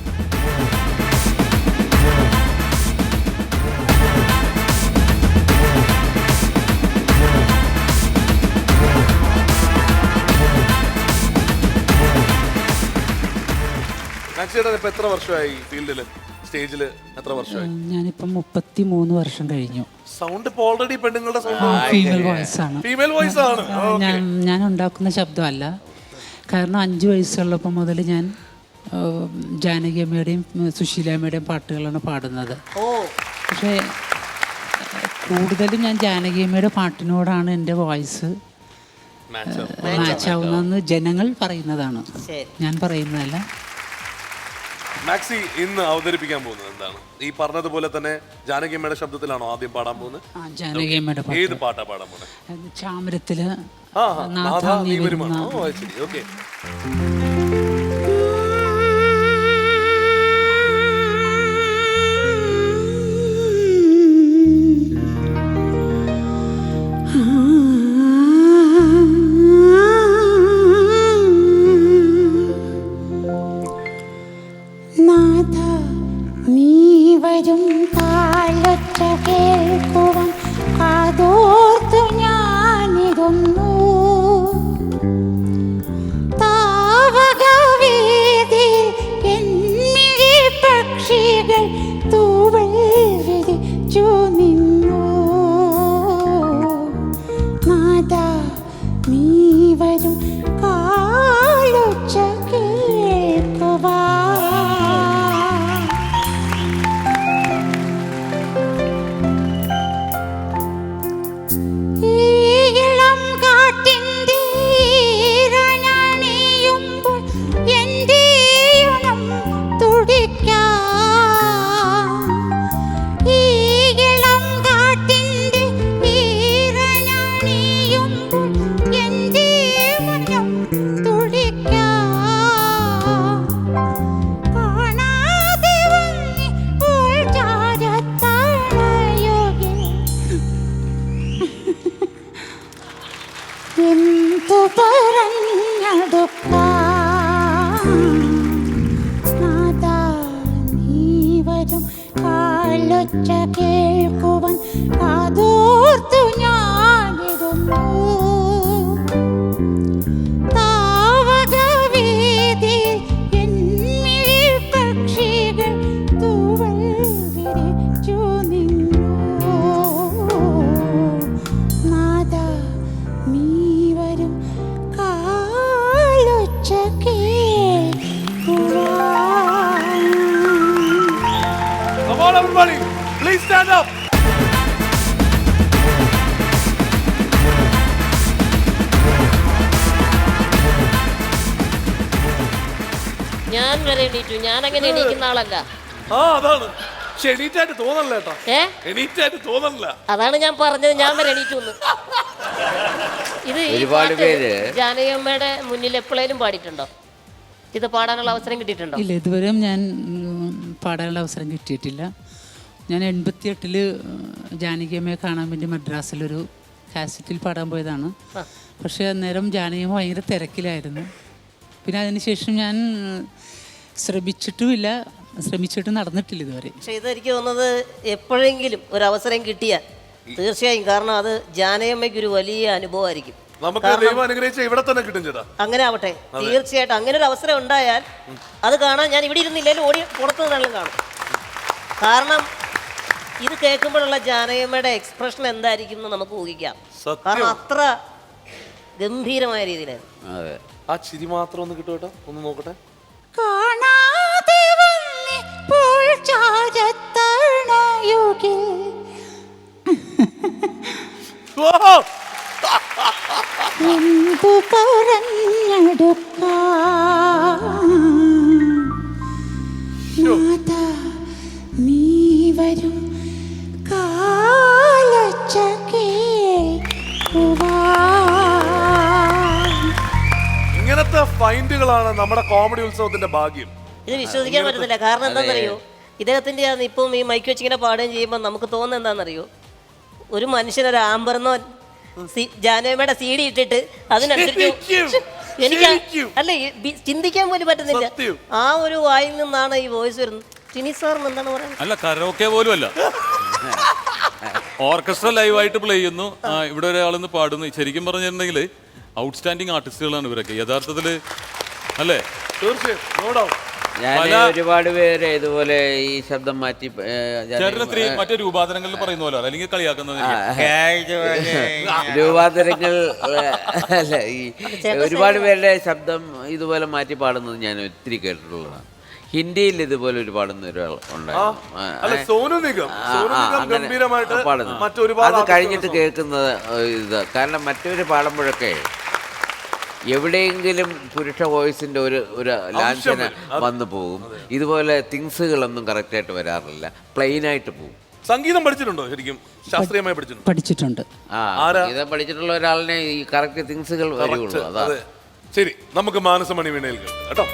മാക്സിയുടെ ഇപ്പൊ എത്ര വർഷമായി ഫീൽഡിൽ സ്റ്റേജിൽ എത്ര വർഷമായി? ഞാനിപ്പം 33 വർഷം കഴിഞ്ഞു. സൗണ്ട് ഇപ്പൊ ഓൾറെഡി പെണ്ണുങ്ങളുടെ ഫീമെയിൽ വോയിസ് ആണ്. ഫീമെയിൽ വോയിസ് ആണ്. ഞാൻ ഉണ്ടാക്കുന്ന ശബ്ദമല്ല. കാരണം 5 വയസ്സുള്ളപ്പോൾ മുതൽ ഞാൻ ജാനകി അമ്മയുടെയും സുശീലാമ്മയുടെയും പാട്ടുകളാണ് പാടുന്നത്. പക്ഷേ കൂടുതലും ഞാൻ ജാനകി അമ്മയുടെ പാട്ടിനോടാണ് എൻ്റെ വോയിസ് മാച്ച് ആവുന്നതെന്ന് ജനങ്ങൾ പറയുന്നതാണ്, ഞാൻ പറയുന്നതല്ല. മാക്സി ഇന്ന് അവതരിപ്പിക്കാൻ പോകുന്നത് എന്താണ്? ഈ പറഞ്ഞതുപോലെ തന്നെ ജാനകി അമ്മയുടെ ശബ്ദത്തിലാണോ ആദ്യം പാടാൻ പോകുന്നത്? ജാനകി അമ്മയുടെ ഏത് പാട്ടാ പാടാൻ പോകുന്നത്? ചാമരത്തില് ഓക്കെ. വരും കാലൊച്ച കേൾക്കുവാൻ കാതോർത്തു ഞാനിരുന്നു. താവകവേദി എന്നിഴി പക്ഷികൾ തൂവൽ വിരിച്ചു നിന്നു. നാദാ നീ വരും കാലൊച്ച കേൾക്കുവാൻ. കാലൊച്ച കേൾക്കുവാൻ കാതോർത്തു ഞാനിരുന്നു. താവകവേദി എന്നിഴി പക്ഷികൾ തൂവൽ വിരിച്ചു നിന്നു. നാദാ നീ വരും കാലൊച്ച കേൾക്കുവാൻ. Come on everybody, please stand up. ഞാൻ വരെ എണീറ്റു. ഞാൻ അങ്ങനെ എണീക്കുന്ന ആളല്ല. അതാണ് എണീറ്റായിട്ട് തോന്നല്ല കേട്ടോ. എണീറ്റായിട്ട് തോന്നല്ല. അതാണ് ഞാൻ പറഞ്ഞത്, ഞാൻ വരെ എണീറ്റു. ഇത് ഒരുപാട് പേര് ജാനകി അമ്മയുടെ മുന്നിൽ എപ്പോഴേലും പാടിയിട്ടുണ്ടോ? ഇത് പാടാനുള്ള അവസരം കിട്ടിയിട്ടുണ്ടോ? ഇല്ല, ഇതുവരെയും ഞാൻ പാടാനുള്ള അവസരം കിട്ടിയിട്ടില്ല. ഞാൻ 88 ജാനകി അമ്മയെ കാണാൻ വേണ്ടി മദ്രാസിലൊരു കാസറ്റിൽ പാടാൻ പോയതാണ്. പക്ഷേ അന്നേരം ജാനകി അമ്മ ഭയങ്കര തിരക്കിലായിരുന്നു. പിന്നെ അതിനുശേഷം ഞാൻ ശ്രമിച്ചിട്ട് നടന്നിട്ടില്ല ഇതുവരെ. പക്ഷെ ഇതെനിക്ക് തോന്നുന്നത് എപ്പോഴെങ്കിലും ഒരു അവസരം കിട്ടിയാൽ തീർച്ചയായും, കാരണം അത് ജാനകി അമ്മയ്ക്ക് ഒരു വലിയ അനുഭവമായിരിക്കും. ഇവിടെ തന്നെ കിട്ടും ചേട്ടാ. അങ്ങനെ ആവട്ടെ, തീർച്ചയായിട്ടും അങ്ങനെ ഒരു അവസരം ഉണ്ടായാൽ അത് കാണാൻ ഞാൻ ഇവിടെ ഇരുന്നില്ലെങ്കിലും ഓടി പുറത്തു നിന്നാലും കാണും. കാരണം ഇത് കേൾക്കുമ്പോഴുള്ള ജാനകി അമ്മയുടെ എക്സ്പ്രഷൻ എന്തായിരിക്കും എന്ന് നമുക്ക് ഊഹിക്കാം. കാരണം അത്ര ഗംഭീരമായ രീതിയിലായിരുന്നു. ആ ചിരി മാത്രം ഒന്ന് കിട്ടും, ഒന്ന് നോക്കട്ടെ. കാണാതെ വന്നിപ്പോൾ ചാരത്തണയുകിൽ എന്തു പറഞ്ഞെടുക്ക നീ വരും കാലൊച്ച ഇങ്ങനത്തെ ഫൈൻഡുകളാണ് നമ്മുടെ കോമഡി ഉത്സവത്തിന്റെ ഭാഗ്യം. ഇത് വിശ്വസിക്കാൻ പറ്റുന്നില്ല. കാരണം എന്താണെന്നറിയോ, ഇദ്ദേഹത്തിന്റെ ഇപ്പം ഈ മൈക്ക് വെച്ചിങ്ങനെ പാടുകയും ചെയ്യുമ്പോൾ നമുക്ക് തോന്നുന്നത് എന്താണെന്നറിയോ, ഒരു മനുഷ്യനൊരു ആമ്പർന്നോ ജാനകിയമ്മയുടെ CD ഇട്ടിട്ട് അതിനനുസരിച്ച് എനിക്ക് അല്ല ചിന്തിക്കാൻ പോലും പറ്റുന്നില്ല. ആ ഒരു വായിൽ നിന്നാണ് ഈ വോയിസ് വരുന്നത്. ടിനി സാറിന് എന്താണ് പറയുന്നത്? അല്ല, കരോക്കെ പോലും അല്ല, ഓർക്കസ്ട്ര ലൈവായിട്ട് പ്ലേ ചെയ്യുന്നു. ഇവിടെ ഒരാളെന്ന് പാടുന്നു. ശരിക്കും പറഞ്ഞിട്ടുണ്ടെങ്കിൽ ഔട്ട്സ്റ്റാൻഡിങ് ആർട്ടിസ്റ്റുകളാണ് ഇവരൊക്കെ യഥാർത്ഥത്തിൽ, അല്ലേ? തീർച്ചയായും. പല ഒരുപാട് പേര് ഇതുപോലെ ഈ ശബ്ദം മാറ്റി ചേട്ടനത്തിരി മറ്റേ രൂപാന്തരങ്ങളിൽ പറയുന്ന പോലെ അല്ലെങ്കിൽ കളിയാക്കുന്നത് രൂപാന്തരങ്ങൾ അല്ല ഈ ഒരുപാട് പേരുടെ ശബ്ദം ഇതുപോലെ മാറ്റി പാടുന്നത് ഞാൻ ഒത്തിരി കേട്ടിട്ടുള്ളതാണ്. ഹിന്ദിയിൽ ഇതുപോലെ ഒരു പാടുന്ന ഒരാൾ അത് കഴിഞ്ഞിട്ട് കേൾക്കുന്നത് ഇത്. കാരണം മറ്റൊരു പാടുമ്പോഴൊക്കെ എവിടെയെങ്കിലും പുരുഷ വോയിസിന്റെ ഒരു ലാഞ്ചന വന്നു പോകും. ഇതുപോലെ തിങ്സുകളൊന്നും കറക്റ്റായിട്ട് വരാറില്ല, പ്ലെയിൻ ആയിട്ട് പോകും. സംഗീതം പഠിച്ചിട്ടുണ്ടോ? ശരിക്കും ശാസ്ത്രീയമായി പഠിച്ചിട്ടുണ്ട്. സംഗീതം പഠിച്ചിട്ടുള്ള ഒരാളിനെ ഈ കറക്റ്റ് തിങ്സുകൾ വരുള്ളൂ. അതാ ശരി, നമുക്ക് മാനസമണി വീണയിൽ കേൾക്കാം കേട്ടോ.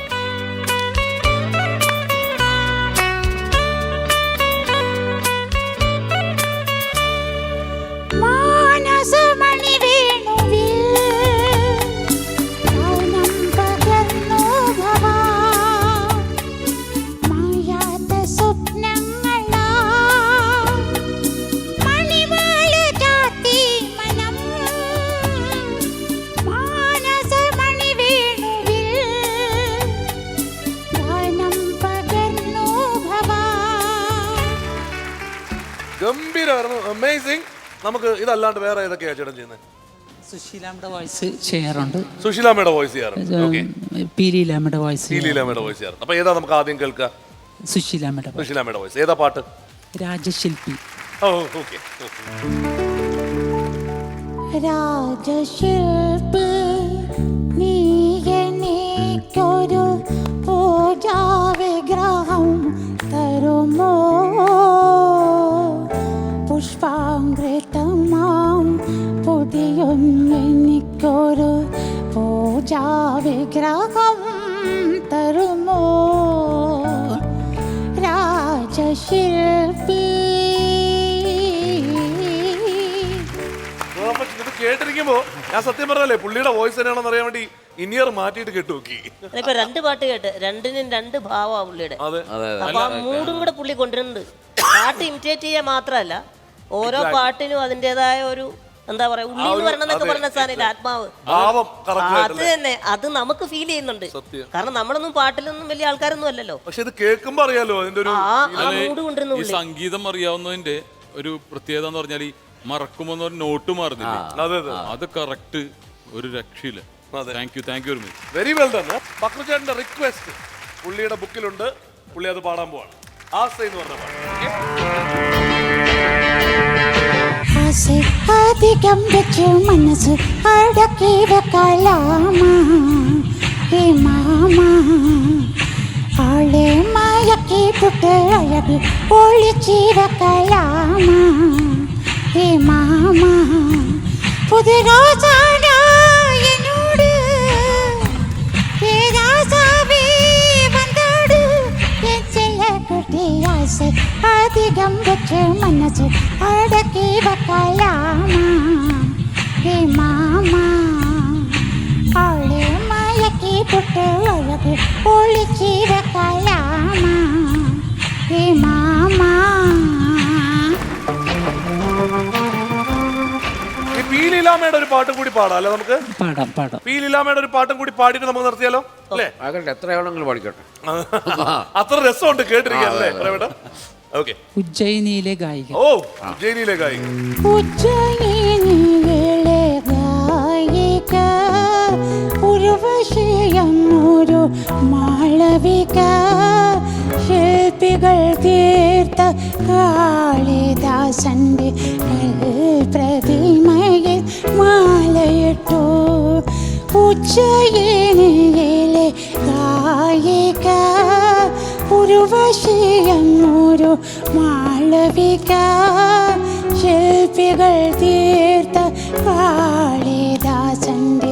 ഗംഭീരമായിരുന്നു, അമേസിംഗ്. നമുക്ക് ഇതല്ലാണ്ട് വേറെ ഏതൊക്കെയാ ചേട്ടൻ ചെയ്യുന്നത്? സുശീലാമ്മയുടെ വോയിസ് ചെയ്യാറുണ്ട്. സുശീലാമ്മയുടെ വോയിസ് ചെയ്യാറുണ്ട്. പി ലീലാമ്മയുടെ വോയിസ് ചെയ്യാറുണ്ട്. അപ്പൊ ഏതാ നമുക്ക് ആദ്യം കേൾക്കാം? സുശീലാമ്മയുടെ വോയിസ്. ഏതാ പാട്ട്? രാജശില്പി. ഓക്കെ. രാജശില്പി നീ എനിക്കൊരു പൂജാവിഗ്രഹം തരുമോ? പുഷ്പാങ്കൃതമാം പുതിയൊന്നെനിക്കൊരു പൂജാവിഗ്രഹം തരുമോ? രാജശില്പി. കേട്ടിരിക്കുമ്പോ ഞാൻ സത്യം പറഞ്ഞല്ലേ പുള്ളിയുടെ വോയിസ് തന്നെയാണെന്ന് അറിയാൻ വേണ്ടി ഇനിയർ മാറ്റിയിട്ട് കേട്ടു നോക്കി. ഇപ്പൊ 2 പാട്ട് കേട്ട്, രണ്ടിനും 2 ഭാവമാ പുള്ളിയുടെ. അപ്പൊ ആ മൂടും കൂടെ പുള്ളി കൊണ്ടുവരുന്നുണ്ട്. പാട്ട് ഇമിറ്റേറ്റ് ചെയ്യാൻ മാത്രമല്ല, ഓരോ പാട്ടിനും അതിൻ്റെതായ ഒരു എന്താ പറയാ ഉള്ളിൽ വരണമെന്നൊക്കെ പറഞ്ഞ സാധനം ആത്മാവ്, അത് തന്നെ അത് നമുക്ക് ഫീൽ ചെയ്യുന്നുണ്ട്. കാരണം നമ്മളൊന്നും പാട്ടിലൊന്നും വലിയ ആൾക്കാരൊന്നും അല്ലല്ലോ, പക്ഷെ ഇത് കേൾക്കുമ്പോ അറിയാലോ അതിന്റെ ഒരു മൂഡ് കൊണ്ടുവരുന്നു. ഈ സംഗീതം അറിയാവുന്നതിന്റെ ഒരു പ്രത്യേകത എന്ന് പറഞ്ഞാൽ ഈ മറക്കുമ്പോ നോട്ട് മാറുന്നില്ല, അത് കറക്റ്റ് ഒരു രക്ഷയില്ല. Thank you very much. Very well done. പക്രുചേട്ടന്റെ റിക്വസ്റ്റ് പുള്ളിയുടെ ബുക്കിലുണ്ട്, പുള്ളി അത് പാടാൻ പോവാണ്. ആസ എന്ന് പറഞ്ഞ പാട്ട്. അധികം വെച്ച് മനസ്സ് അടക്കി വെക്കലാമാ മാമാ, ആളെ മയക്കി പുട്ട് അഴകി ഒളിച്ചി വെക്കലാമാ മാമാ. പുതുരോസാണ് എന്നോട് വന്നോട് ചെല്ല കുട്ടിയാസ അധികം വെച്ച് മനസ്സ് അടക്കി വെക്കലാമാ മാമാ, ആളെ മയക്കി പുട്ട് അഴകി ഒളിച്ചി വെക്കലാമാ മാമാ. പി ലീലാമ്മയുടെ ഒരു പാട്ടും കൂടി പാടാം അല്ലെ? നമുക്ക് പാടാം. പി ലീലാമ്മയുടെ ഒരു പാട്ടും കൂടി പാടിയിട്ട് നമുക്ക് നിർത്തിയാലോ അല്ലേ? എത്ര ആണെങ്കിലും പാടിക്കോട്ടെ, അത്ര രസമുണ്ട് കേട്ടിരിക്കാൻ അല്ലേ? ഉജ്ജയിനിയിലെ ഗായിക. ഉജ്ജയിനിയിലെ ഗായിക. ഉജ്ജയിനിയിലെ ഗായിക ഉർവശിയെന്നൊരു മാളവിക, ശില്പികൾ തീർത്ത കാളിദാസന്റെ പ്രതിമയിൽ മാലയിട്ടു. ഉജ്ജയിനിയിലെ ഗായിക ഉർവശിയെന്നൊരു മാളവിക, ശില്പികൾ തീർത്ത കാളിദാസന്റെ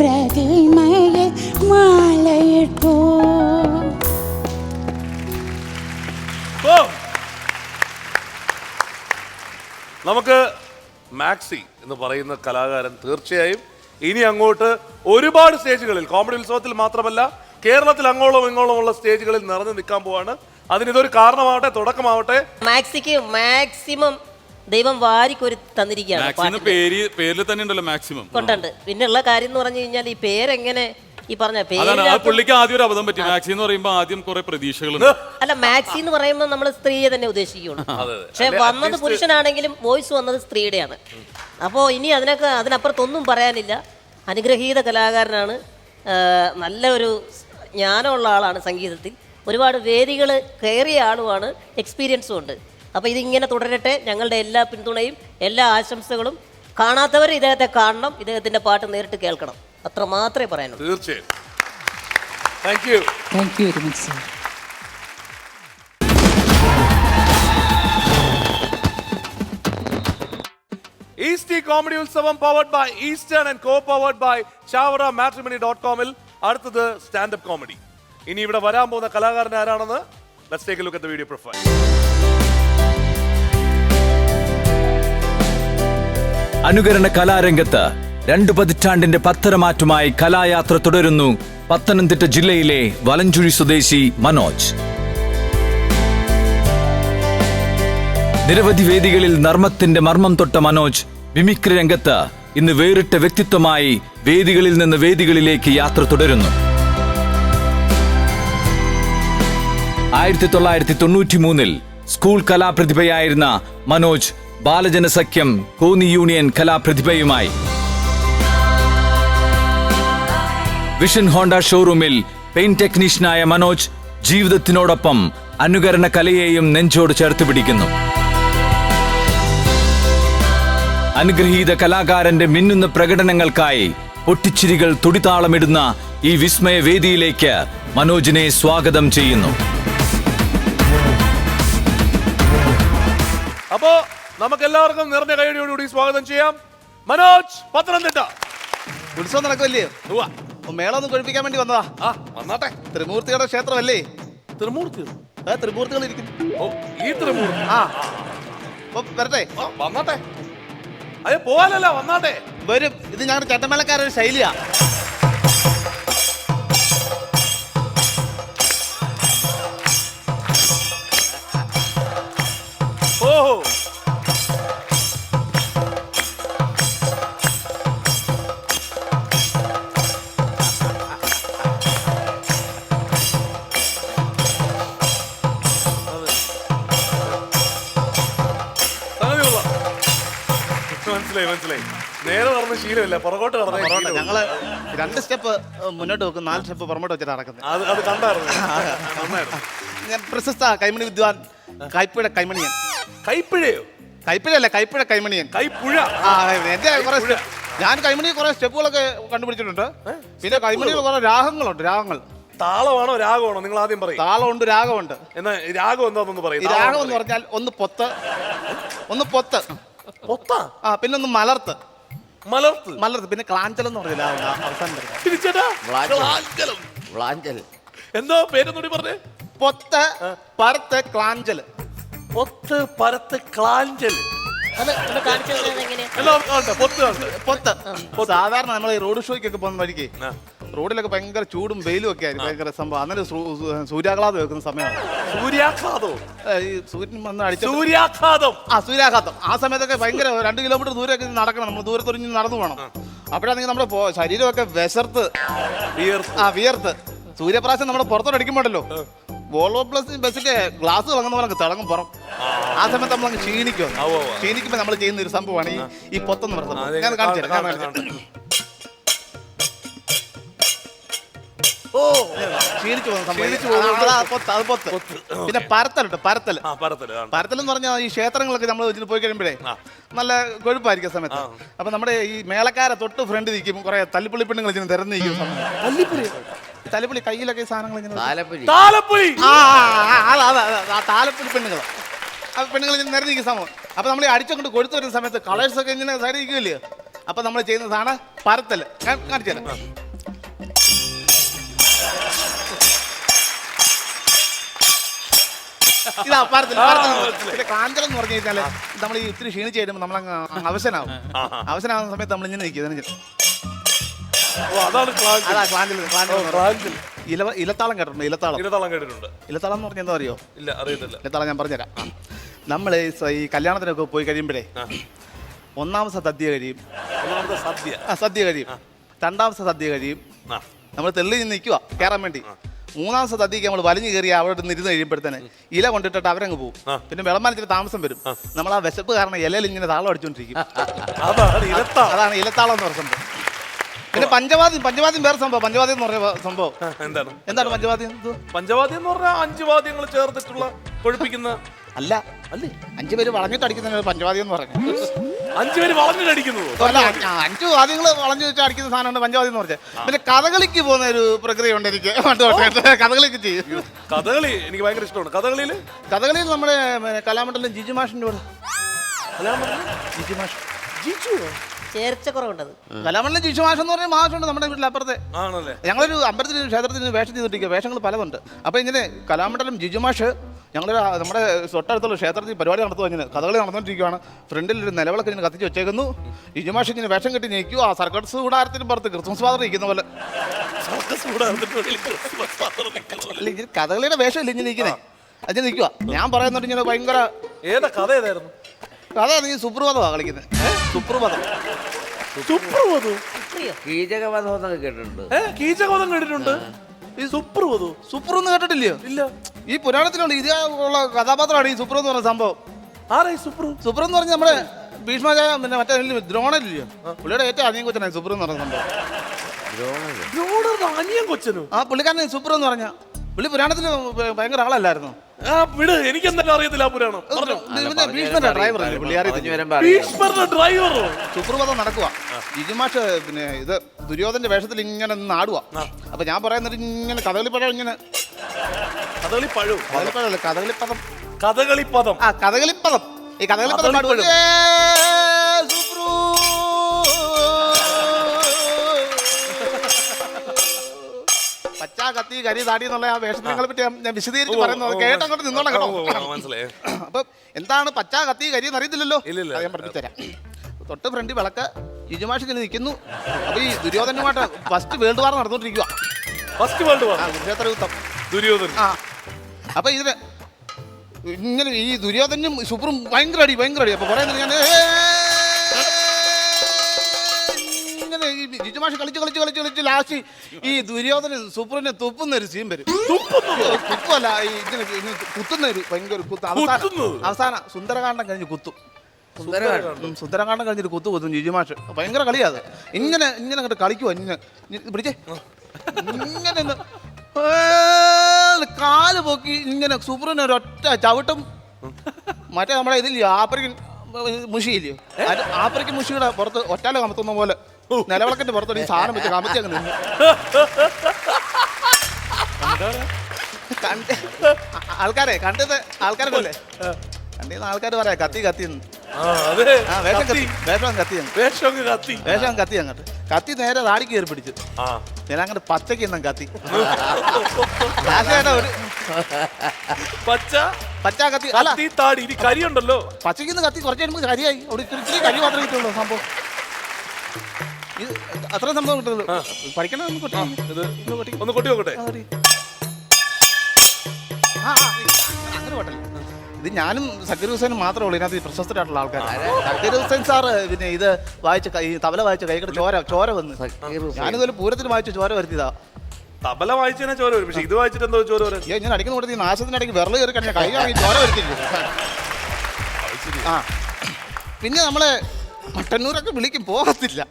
പ്രതിമയിൽ മാലയിട്ടു. നമുക്ക് മാക്സി എന്ന് പറയുന്ന കലാകാരൻ തീർച്ചയായും ഇനി അങ്ങോട്ട് ഒരുപാട് സ്റ്റേജുകളിൽ, കോമഡി ഉത്സവത്തിൽ മാത്രമല്ല കേരളത്തിൽ അങ്ങോളം ഇങ്ങോളമുള്ള സ്റ്റേജുകളിൽ നിറഞ്ഞു നിൽക്കാൻ പോവാണ്. അതിനിതൊരു കാരണമാവട്ടെ, തുടക്കമാവട്ടെ. മാക്സിക്ക് മാക്സിമം ദൈവം വാരിക്കൊരു തന്നിരിക്കുകയാണ്. പേരിൽ തന്നെ ഉണ്ടല്ലോ മാക്സിമം. കൊണ്ടുണ്ട്. പിന്നെയുള്ള കാര്യം എന്ന് പറഞ്ഞു കഴിഞ്ഞാൽ ഈ പേരെങ്ങനെ ഈ പറഞ്ഞ അതാണ് ആ പേര് പുള്ളിക്ക് ആദ്യം ഒരു അബദ്ധം പറ്റി. മാക്സി എന്ന് പറയുമ്പോൾ ആദ്യം കുറെ പ്രതീക്ഷകളുണ്ട്. അല്ല, മാക്സി എന്ന് പറയുമ്പോൾ നമ്മൾ സ്ത്രീയെ തന്നെ ഉദ്ദേശിക്കുകയുള്ളൂ. പക്ഷെ വന്നത് പുരുഷനാണെങ്കിലും വോയിസ് വന്നത് സ്ത്രീയുടെയാണ്. അപ്പോൾ ഇനി അതിനപ്പുറത്തൊന്നും പറയാനില്ല. അനുഗ്രഹീത കലാകാരനാണ്, നല്ല ഒരു ജ്ഞാനമുള്ള ആളാണ് സംഗീതത്തിൽ, ഒരുപാട് വേദികൾ കയറിയ ആളുമാണ്, എക്സ്പീരിയൻസും ഉണ്ട്. അപ്പോൾ ഇതിങ്ങനെ തുടരട്ടെ. ഞങ്ങളുടെ എല്ലാ പിന്തുണയും എല്ലാ ആശംസകളും. കാണാത്തവർ ഇദ്ദേഹത്തെ കാണണം, ഇദ്ദേഹത്തിൻ്റെ പാട്ട് നേരിട്ട് കേൾക്കണം. അത്ര മാത്രമേ പറയാനുള്ളൂ. തീർച്ചയായും. Thank you very much sir. East comedy ഉത്സവം powered by Eastern and co powered by Chavara മാട്രിമണി.com-ൽ അടുത്തത് സ്റ്റാൻഡപ്പ് കോമഡി. ഇനി ഇവിടെ വരാൻ പോകുന്ന കലാകാരൻ ആരാണെന്ന് let's take a look at the video profile. അനുകരണ കലാരംഗത്ത് 2 പതിറ്റാണ്ടിന്റെ പത്തരമാറ്റുമായി കലായാത്ര തുടരുന്നു പത്തനംതിട്ട ജില്ലയിലെ വലഞ്ചുഴി സ്വദേശി മനോജ്. നിരവധി വേദികളിൽ നർമ്മത്തിന്റെ മർമ്മം തൊട്ട മനോജ് മിമിക്രി രംഗത്ത് ഇന്ന് വേറിട്ട വ്യക്തിത്വമായി വേദികളിൽ നിന്ന് വേദികളിലേക്ക് യാത്ര തുടരുന്നു. 1993-ൽ സ്കൂൾ കലാപ്രതിഭയായിരുന്ന മനോജ് ബാലജനസഖ്യം കോന്നി യൂണിയൻ കലാപ്രതിഭയുമായി വിഷൻ ഹോണ്ട ഷോറൂമിൽ പെയിന്റ് ടെക്നീഷ്യനായ മനോജ് ജീവിതത്തിനോടൊപ്പം അനുകരണ കലയെയും നെഞ്ചോട് ചേർത്ത് പിടിക്കുന്നു. അനുഗ്രഹീത കലാകാരന്റെ മിന്നുന്ന പ്രകടനങ്ങൾക്കായി പൊട്ടിച്ചിരികൾ തുടിതാളമിടുന്ന ഈ വിസ്മയ വേദിയിലേക്ക് മനോജിനെ സ്വാഗതം ചെയ്യുന്നു. അപ്പോ നമുക്ക് എല്ലാവർക്കും നിറഞ്ഞ കൈയടിയോടുകൂടി സ്വാഗതം ചെയ്യാം മനോജ് പത്തനംതിട്ട. ഉത്സവം നടക്കുമല്ലേ? മേള ഒന്ന് കൊഴിപ്പിക്കാൻ വേണ്ടി വന്നതാ. വന്നാട്ടെ. ത്രിമൂർത്തിയുടെ ക്ഷേത്രമല്ലേ? ത്രിമൂർത്തികൾ ഇരിക്കും. ഈ ത്രിമൂർത്തി വരട്ടെ. വന്നാട്ടെ. അതെ പോവാനല്ല, വന്നാട്ടെ. വരും. ഇത് ഞങ്ങളുടെ ചട്ടമേളക്കാരൊരു ശൈലിയാ. ഓഹോ, മനസ്സിലായി. നേരെ നടന്ന ശീലമില്ല, പുറകോട്ട് നടന്ന. ഞങ്ങള് 2 സ്റ്റെപ്പ് മുന്നോട്ട് വെക്കും, 4 സ്റ്റെപ്പ് പുറമോട്ട് വെച്ചിട്ട് നടക്കുന്നത്. അത് കണ്ടായിരുന്നു. ഞാൻ പ്രശസ്ത കൈമണി വിദ്വാൻ കൈപ്പിഴ കൈമണിയൻ. കൈപ്പിഴയോ? കൈപ്പിഴയല്ല, കൈപ്പിഴ കൈമണിയൻ. കൈപ്പുഴ. എന്റെ ഞാൻ കൈമണി കുറെ സ്റ്റെപ്പുകളൊക്കെ കണ്ടുപിടിച്ചിട്ടുണ്ട്. പിന്നെ കൈമണിയിൽ കുറെ രാഗങ്ങളുണ്ട്. രാഗങ്ങൾ താളമാണോ രാഗമാണോ? നിങ്ങൾ ആദ്യം പറയും. താളമുണ്ട്, രാഗമുണ്ട്. എന്നാ രാഗം എന്താണെന്ന് പറയും. രാഗം എന്ന് പറഞ്ഞാൽ ഒന്ന് പൊത്ത്, പിന്നെ ഒന്ന് മലർത്ത്, പിന്നെ ക്ലാഞ്ചലം എന്ന് പറഞ്ഞില്ല അവസാനം. എന്തോ പേരെന്നോടി പറഞ്ഞേ? പൊത്ത്, പരത്ത്, ക്ലാഞ്ചൽ. പൊത്ത്, പരത്ത്, ക്ലാഞ്ചൽ. സാധാരണ നമ്മൾ ഈ റോഡ് ഷോയ്ക്കൊക്കെ പോകുന്ന വഴിക്ക് റോഡിലൊക്കെ ഭയങ്കര ചൂടും വെയിലും ഒക്കെ ആയിരിക്കും. ഭയങ്കര സംഭവം. അന്നേരം സൂര്യാഘാതം വെക്കുന്ന സമയമാണ്. സൂര്യാഘാതം? ഈ സൂര്യൻ വന്ന് അടിച്ച സൂര്യാഘാതം. സൂര്യാഘാതം. ആ സമയത്തൊക്കെ ഭയങ്കര 2 കിലോമീറ്റർ ദൂരമൊക്കെ നടക്കണം. നമ്മൾ ദൂരത്തൊരിഞ്ഞ് നടന്നു പോകണം. അപ്പോഴാണെങ്കിൽ നമ്മുടെ ശരീരമൊക്കെ വിയർത്ത് സൂര്യപ്രകാശം നമ്മുടെ പുറത്തോട്ട് അടിക്കുമ്പോഴല്ലോ വോൾവോ പ്ലസ് ബസ്സിന്റെ ഗ്ലാസ് തിളങ്ങുന്ന പോലെ തിളങ്ങും പുറം. ആ സമയത്ത് നമ്മളങ്ങ് ക്ഷീണിക്കുമ്പോൾ നമ്മൾ ചെയ്യുന്ന ഒരു സംഭവമാണ് ഈ പൊത്തെന്ന് പറയുന്നത്. ഞാൻ കാണിച്ചു തരാം. ക്ഷീണിച്ചു പോകുന്ന സംഭവം. പിന്നെ പരത്തലുണ്ട്. പരത്തൽ എന്ന് പറഞ്ഞാൽ ഈ ക്ഷേത്രങ്ങളൊക്കെ നമ്മൾ ഇതിന് പോയി കഴിയുമ്പോഴേ നല്ല കൊഴുപ്പായിരിക്കും സമയത്ത്. അപ്പൊ നമ്മുടെ ഈ മേളക്കാരെ തൊട്ട് ഫ്രണ്ട് നിൽക്കും കുറെ തല്ലിപ്പുള്ളി പെണ്ണുങ്ങൾ ഇതിന് തിരഞ്ഞു നിൽക്കും. തലപ്പുള്ളി കയ്യിലൊക്കെ സാധനങ്ങൾ താലപ്പൊലി പെണ്ണുങ്ങൾ. ആ പെണ്ണുങ്ങൾ ഇങ്ങനെ നിരന്നിരിക്കുന്ന സംഭവം. അപ്പൊ നമ്മൾ അടിച്ചങ്ങോട്ട് കൊടുത്തു വരുന്ന സമയത്ത് കളേഴ്സ് ഒക്കെ ഇങ്ങനെ സൈഡ് ഇരിക്കുമല്ലേ? അപ്പൊ നമ്മൾ ചെയ്യുന്നതാണ് പരത്തൽ. കാണിച്ചു തരാം. ഇതാ പരത്തൽ. കാഞ്ചലം എന്ന് പറഞ്ഞു കഴിഞ്ഞാല് നമ്മൾ ഈ ഒത്തിരി ക്ഷീണിച്ച് കഴിയുമ്പോൾ നമ്മളങ്ങ് അവസനാവുന്ന സമയത്ത് നമ്മൾ ഇങ്ങനെ നിൽക്കുക. ഇലത്താളം കേട്ടിട്ടുണ്ട്? ഇലത്താളം എന്ന് പറഞ്ഞാൽ എന്താ അറിയോ? ഇല്ല, അറിയത്തില്ല. ഇലത്താളം ഞാൻ പറഞ്ഞുതരാം. നമ്മൾ ഈ കല്യാണത്തിനൊക്കെ പോയി കഴിയുമ്പോഴേ ഒന്നാമത്തെ സദ്യ കഴിയും, 2ാമത്തെ സദ്യ കഴിയും, നമ്മൾ തെള്ളി നിൽക്കുക കയറാൻ വേണ്ടി. മൂന്നാമത്തെ സദ്യക്ക് നമ്മൾ വലിഞ്ഞു കയറി അവിടെ നിന്ന് ഇരുന്ന് കഴിയുമ്പോഴത്തേന് ഇല കൊണ്ടിട്ടിട്ട് അവരങ്ങ് പോകും. പിന്നെ വിളമ്പാനത്തിന് താമസം വരും. നമ്മൾ ആ വിശപ്പ് കാരണം ഇലയിൽ ഇങ്ങനെ താളം അടിച്ചുകൊണ്ടിരിക്കും. അതാണ് ഇലത്താളം എന്ന് പറഞ്ഞ സംഭവം. പിന്നെ പഞ്ചവാദ്യം വേറെ സംഭവം. പഞ്ചവാദ്യം എന്ന് പറഞ്ഞ സംഭവം എന്താണ് പഞ്ചവാദ്യം? പഞ്ചവാദ്യം എന്ന് പറഞ്ഞാൽ 5 വാദ്യങ്ങൾ ചേർത്തിട്ടുള്ള കൊഴുപ്പിക്കുന്ന അല്ല 5 പേര് വളഞ്ഞിട്ട് അടിക്കുന്ന പഞ്ചവാദ്യം എന്ന് പറഞ്ഞു. 5 പേര് വളഞ്ഞിട്ടടിക്കുന്നു അല്ല 5 വാദ്യങ്ങൾ വളഞ്ഞു വെച്ച് അടിക്കുന്ന സാധനമാണ് പഞ്ചവാദ്യം എന്ന് പറഞ്ഞത്. പിന്നെ കഥകളിക്ക് പോകുന്ന ഒരു പ്രക്രിയ ഉണ്ട് എനിക്ക്. കഥകളിക്ക് ചെയ്യും. കഥകളി എനിക്ക് ഭയങ്കര ഇഷ്ടമാണ്. കഥകളിയിൽ നമ്മുടെ കലാമണ്ഡലം ജിജു മാഷിന്റെ കൂടെ. ജിജു മാഷ് ചേർച്ചക്കുറവുണ്ടത്. കലാമണ്ഡലം ജിജു മാഷ് എന്ന് പറഞ്ഞ മാഷുണ്ട് നമ്മുടെ വീട്ടിൽ അപ്പുറത്തെ. ഞങ്ങളൊരു അമ്പലത്തിന് ക്ഷേത്രത്തിന് വേഷം ചെയ്തിട്ടിരിക്കുക. വേഷങ്ങൾ പലതുണ്ട്. അപ്പോൾ ഇങ്ങനെ കലാമണ്ഡലം ജിജു മാഷ് ഞങ്ങൾ നമ്മുടെ തൊട്ടടുത്തുള്ള ക്ഷേത്രത്തിൽ പരിപാടി നടത്തുക. ഇങ്ങനെ കഥകളി നടന്നുകൊണ്ടിരിക്കുകയാണ്. ഫ്രണ്ടിൽ ഒരു നിലവിളക്ക് ഇങ്ങനെ കത്തിച്ച് വെച്ചേക്കുന്നു. ജിജു മാഷ് ഇങ്ങനെ വേഷം കെട്ടി നിൽക്കുക. ആ സർക്കസ് കൂടാരത്തിന് പുറത്ത് ക്രിസ്മസ് ഫാദർ ഇരിക്കുന്ന പോലെ. കഥകളിയുടെ വേഷം ഇല്ല ഇങ്ങനെ ഇരിക്കുന്നത്. അത് നിൽക്കുക. ഞാൻ പറയുന്നുണ്ട് ഇങ്ങനെ ഭയങ്കര ഏതാ കഥ ഏതായിരുന്നു? കഥ നീ സുപ്രഭാതമാണ് കളിക്കുന്നത്. സുപ്രഭാതം കീചകവധം എന്നൊക്കെ കേട്ടിട്ടുണ്ട്. കീചകവധം കേട്ടിട്ടുണ്ട്. ഈ സുപ്രു കേട്ടിട്ടില്ലയോ? ഇല്ല. ഈ പുരാണത്തിലുള്ള ഇതേയുള്ള കഥാപാത്രമാണ് ഈ സുപ്രു എന്ന് പറഞ്ഞ സംഭവം. ആരായി സുപ്രു? സുപ്രു എന്ന് പറഞ്ഞാൽ നമ്മുടെ ഭീഷ്മാചാര്യ പിന്നെ മറ്റേ ദ്രോണയില്ലയോ? പുള്ളിയുടെ ഏറ്റവും അനിയൻ കൊച്ചനായി സുപ്രു എന്ന് പറഞ്ഞ സംഭവം. അനിയൻ കൊച്ചനോ? ആ പുള്ളിക്കാരൻ സുപ്രു എന്ന് പറഞ്ഞ പുള്ളി പുരാണത്തിൽ ഭയങ്കര ആളല്ലായിരുന്നു. എനിക്ക് എന്തായാലും അറിയത്തില്ല ആ പുരാണം. സുപ്രഭാതം നടക്കുക. ജിജുമാഷ് പിന്നെ ഇത് ദുര്യോധന്റെ വേഷത്തിൽ ഇങ്ങനെ നാടുക. അപ്പൊ ഞാൻ പറയുന്നത് ഇങ്ങനെ കഥകളിപ്പഴം ഇങ്ങനെ കഥകളിപ്പഴം കഥകളിപ്പദം ഈ കഥകളിപ്പദം പാടുക. പച്ച കത്തി കരി താടി എന്നുള്ള ആ വേഷങ്ങളെ പറ്റി ഞാൻ വിശദീകരിച്ച് പറയുന്നത് കേട്ടങ്ങോട്ട് നിന്നോണം കേട്ടോ. അപ്പൊ എന്താണ് പച്ച കത്തി കരി എന്ന് അറിയത്തില്ലല്ലോ. ഞാൻ പഠിപ്പിച്ചുതരാം. തൊട്ട് ഫ്രണ്ട് വിളക്ക് ജിജുമാഷ് ഇങ്ങനെ നിൽക്കുന്നു. അപ്പൊ ഈ ദുര്യോധനുമായിട്ട് ഫസ്റ്റ് വേൾഡ് വാർ നടന്നുകൊണ്ടിരിക്കുക. കുരുക്ഷേത്ര യുദ്ധം ദുര്യോധൻ. അപ്പൊ ഇതിന് ഇങ്ങനെ ഈ ദുര്യോധനും സുപ്രും ഭയങ്കര അടി. അപ്പൊ പറയുന്നത് ഞാൻ ഇങ്ങനെ ഈ ജിജുമാഷ് കളിച്ച് ലാസ്റ്റ് ഈ ദുര്യോധനൻ സുപ്രനെ തുപ്പുന്ന ഒരു സീൻ വരും. തുപ്പല്ല ഈ ഇങ്ങനെ കുത്തുന്ന ഒരു ഭയങ്കര കുത്ത്. അവസാനം സുന്ദരകാന്ഡം കഴിഞ്ഞ് കുത്തും. സുന്ദരകാന്ഡം കഴിഞ്ഞിട്ട് കുത്തും ജിജുമാഷ്. ഭയങ്കര കളിയാത്. ഇങ്ങനെ അങ്ങോട്ട് കളിക്കുവോ ഇങ്ങനെ പിടിച്ചേ ഇങ്ങനെ കാല് പൊക്കി ഇങ്ങനെ സുപ്രന് ഒരൊറ്റ ചവിട്ടും. മറ്റേ നമ്മുടെ ഇതില്ലയോ ആഫ്രിക്കൻ മുഷിയില്ലയോ? ആഫ്രിക്കൻ മുഷിയുടെ പുറത്ത് ഒറ്റാല കമത്തുന്ന പോലെ നിലവിളക്കിന്റെ പുറത്തോട്ട് ഈ സാധനം വെച്ച് കമത്തി അങ്ങ് നിന്നു. ആൾക്കാരെ കണ്ടിരുന്ന ആൾക്കാരല്ലേ പറയാ കത്തി വേഷം കത്തി അങ്ങോട്ട് കത്തി നേരെ താടി കയറി പിടിച്ചു. ഞാൻ അങ്ങോട്ട് പച്ചക്ക് ഇന്നും കത്തി പച്ച കത്തി അല്ല കരിയുണ്ടല്ലോ. പച്ചയ്ക്ക് കത്തി കുറച്ച് കഴിയുമ്പോൾ കരിയായി. അവിടെ ഇത്തിരി കരി മാത്രമേ കിട്ടുള്ളൂ. സംഭവം ഇത് അത്ര സംഭവം കിട്ടുള്ളൂ. പഠിക്കണം ഒന്ന് കൊട്ടി നോക്കട്ടെ. അങ്ങനെ കൊട്ടല്ലേ. ഇത് ഞാനും സക്കീർ ഹുസൈനും മാത്രമേ ഉള്ളൂ ഇതിനകത്ത് പ്രശസ്തരായിട്ടുള്ള ആൾക്കാർ. സക്കീർ ഹുസൈൻ സാറ് പിന്നെ ഇത് വായിച്ച് തബല വായിച്ച കൈകട ചോര വന്ന്. ഞാനിതുപോലെ പൂരത്തിന് വായിച്ച് ചോര വരുത്തിയതാ. തബല വായിച്ചാൽ ചോര വരും. പക്ഷെ ഇത് വായിച്ചിട്ട് എന്തോ ചോര വരും? ഞാൻ അടിക്കുന്ന കൂടെ ഈ നാശത്തിനിടയ്ക്ക് വിരൽ കയറി കഴിഞ്ഞാൽ കൈ വാങ്ങി ചോര വരുത്തില്ല. ആ പിന്നെ നമ്മളെ മട്ടന്നൂരൊക്കെ വിളിക്കും പോകത്തില്ല.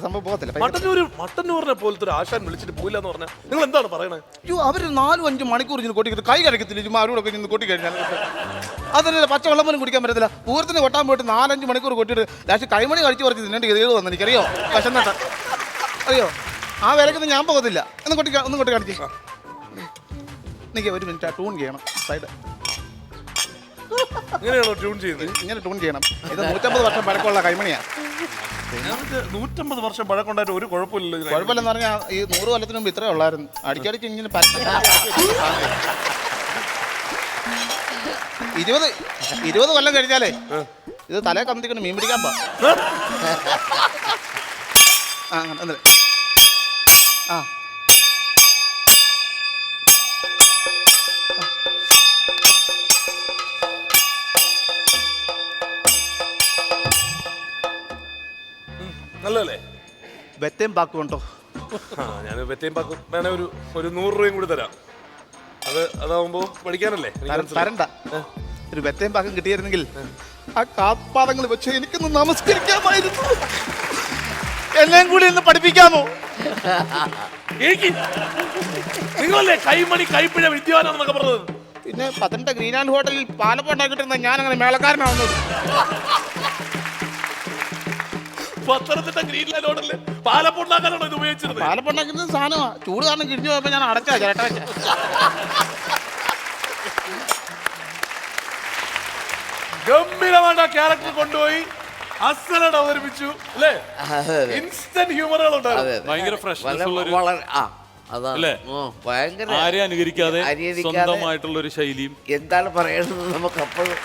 സംഭവം പോകത്തില്ല. മട്ടന്നൂരിനെ പോലത്തെ ഒരു ആശാൻ വിളിച്ചിട്ട് പോയില്ല എന്ന് പറഞ്ഞാൽ നിങ്ങൾ എന്താണ് പറയണത്? അയ്യോ അവര് 4-5 മണിക്കൂർ കൊട്ടിക്കിട്ട് കൈ കഴിക്കത്തില്ല. ചുമ്മാ അവരോടൊക്കെ നിന്ന് കൊട്ടി കഴിഞ്ഞാൽ അതല്ല പച്ചവെള്ളം പോലും കുടിക്കാൻ പറ്റത്തില്ല. പൂരത്തിന് കൊട്ടാൻ പോയിട്ട് 4-5 മണിക്കൂർ കൊട്ടിട്ട് ലാസ്റ്റ് കൈമണി കഴിച്ച് പറിച്ച് നിന്നെ ഗതികൾ വന്നു. എനിക്കറിയോ വിശന്നിട്ട് അറിയോ? ആ വിലക്കൊന്നും ഞാൻ പോകത്തില്ല. ഒന്നും കൊട്ടി കാണിച്ച് എനിക്ക് 1 മിനിറ്റ് ട്യൂൺ ചെയ്യണം. സൈഡ് ഇങ്ങനെ ട്യൂൺ ചെയ്യണം. ഇത് 150 വർഷം പഴക്കമുള്ള കൈമണിയാണ്. 150 വർഷം പഴക്കമുണ്ടായിട്ട് ഒരു കുഴപ്പമില്ലല്ലോ. കുഴപ്പമില്ലെന്ന് പറഞ്ഞാൽ ഈ 100 കൊല്ലത്തിന് മുമ്പ് ഇത്രേ ഉള്ളായിരുന്നു. അടിക്കടിക്ക് ഇങ്ങനെ 20 കൊല്ലം കഴിഞ്ഞാലേ ഇത് തലേ കമത്തിക്കൊണ്ട് മീൻ പിടിക്കാൻ പോ. ആ നല്ലല്ലേ? വെറ്റയും പാക്കും ഉണ്ടോ? ഞാൻ വെറ്റയും പാക്കും വേണേ ഒരു 100 രൂപയും കൂടി തരാം. അതാവുമ്പോ പഠിക്കാനല്ലേ. തരണ്ട. ഒരു വെറ്റയും പാക്കും കിട്ടിയിരുന്നെങ്കിൽ ആ കാപ്പാദങ്ങൾ വെച്ച് എനിക്കൊന്ന് നമസ്കരിക്കാമായിരുന്നു. എല്ലാം കൂടി ഒന്ന് പഠിപ്പിക്കാമോ? നിങ്ങളല്ലേ കൈമണി കൈപ്പിഴ വിദ്യാനെന്നൊക്കെ പറഞ്ഞത്? പിന്നെ പത്തനംതിട്ട ഗ്രീൻ ആൻഡ് ഹോട്ടലിൽ പാലപ്പം ഉണ്ടാക്കിട്ടിരുന്ന ഞാൻ അങ്ങനെ മേളക്കാരനാവുന്നത്. പത്തനംതിട്ട ഗ്രീൻലാൻഡ് ഹോട്ടലിൽ പാലപ്പം ഉണ്ടാക്കാനാണോ ഇത് ഉപയോഗിച്ചത്? പാലപ്പം ഉണ്ടാക്കുന്ന സാധനമാണ്. ചൂട് കാരണം കിഴിഞ്ഞു പോയപ്പോ ഞാൻ അടച്ചാ ചേട്ട വെച്ച. ഗംഭീരമായിട്ട് ക്യാരക്ടർ കൊണ്ടുപോയി അസലായിട്ട് അവതരിപ്പിച്ചു അല്ലേ? ഇൻസ്റ്റന്റ് ഹ്യൂമറുകൾ ഉണ്ടായിരുന്നു. ഭയങ്കര ഫ്രഷ്നെസ് ഉള്ള ആരെ അനുകരിക്കാതെ സ്വന്തമായിട്ടുള്ള ഒരു ശൈലിയും. എന്താണ് പറയുന്നത് നമുക്ക് അപ്പോഴും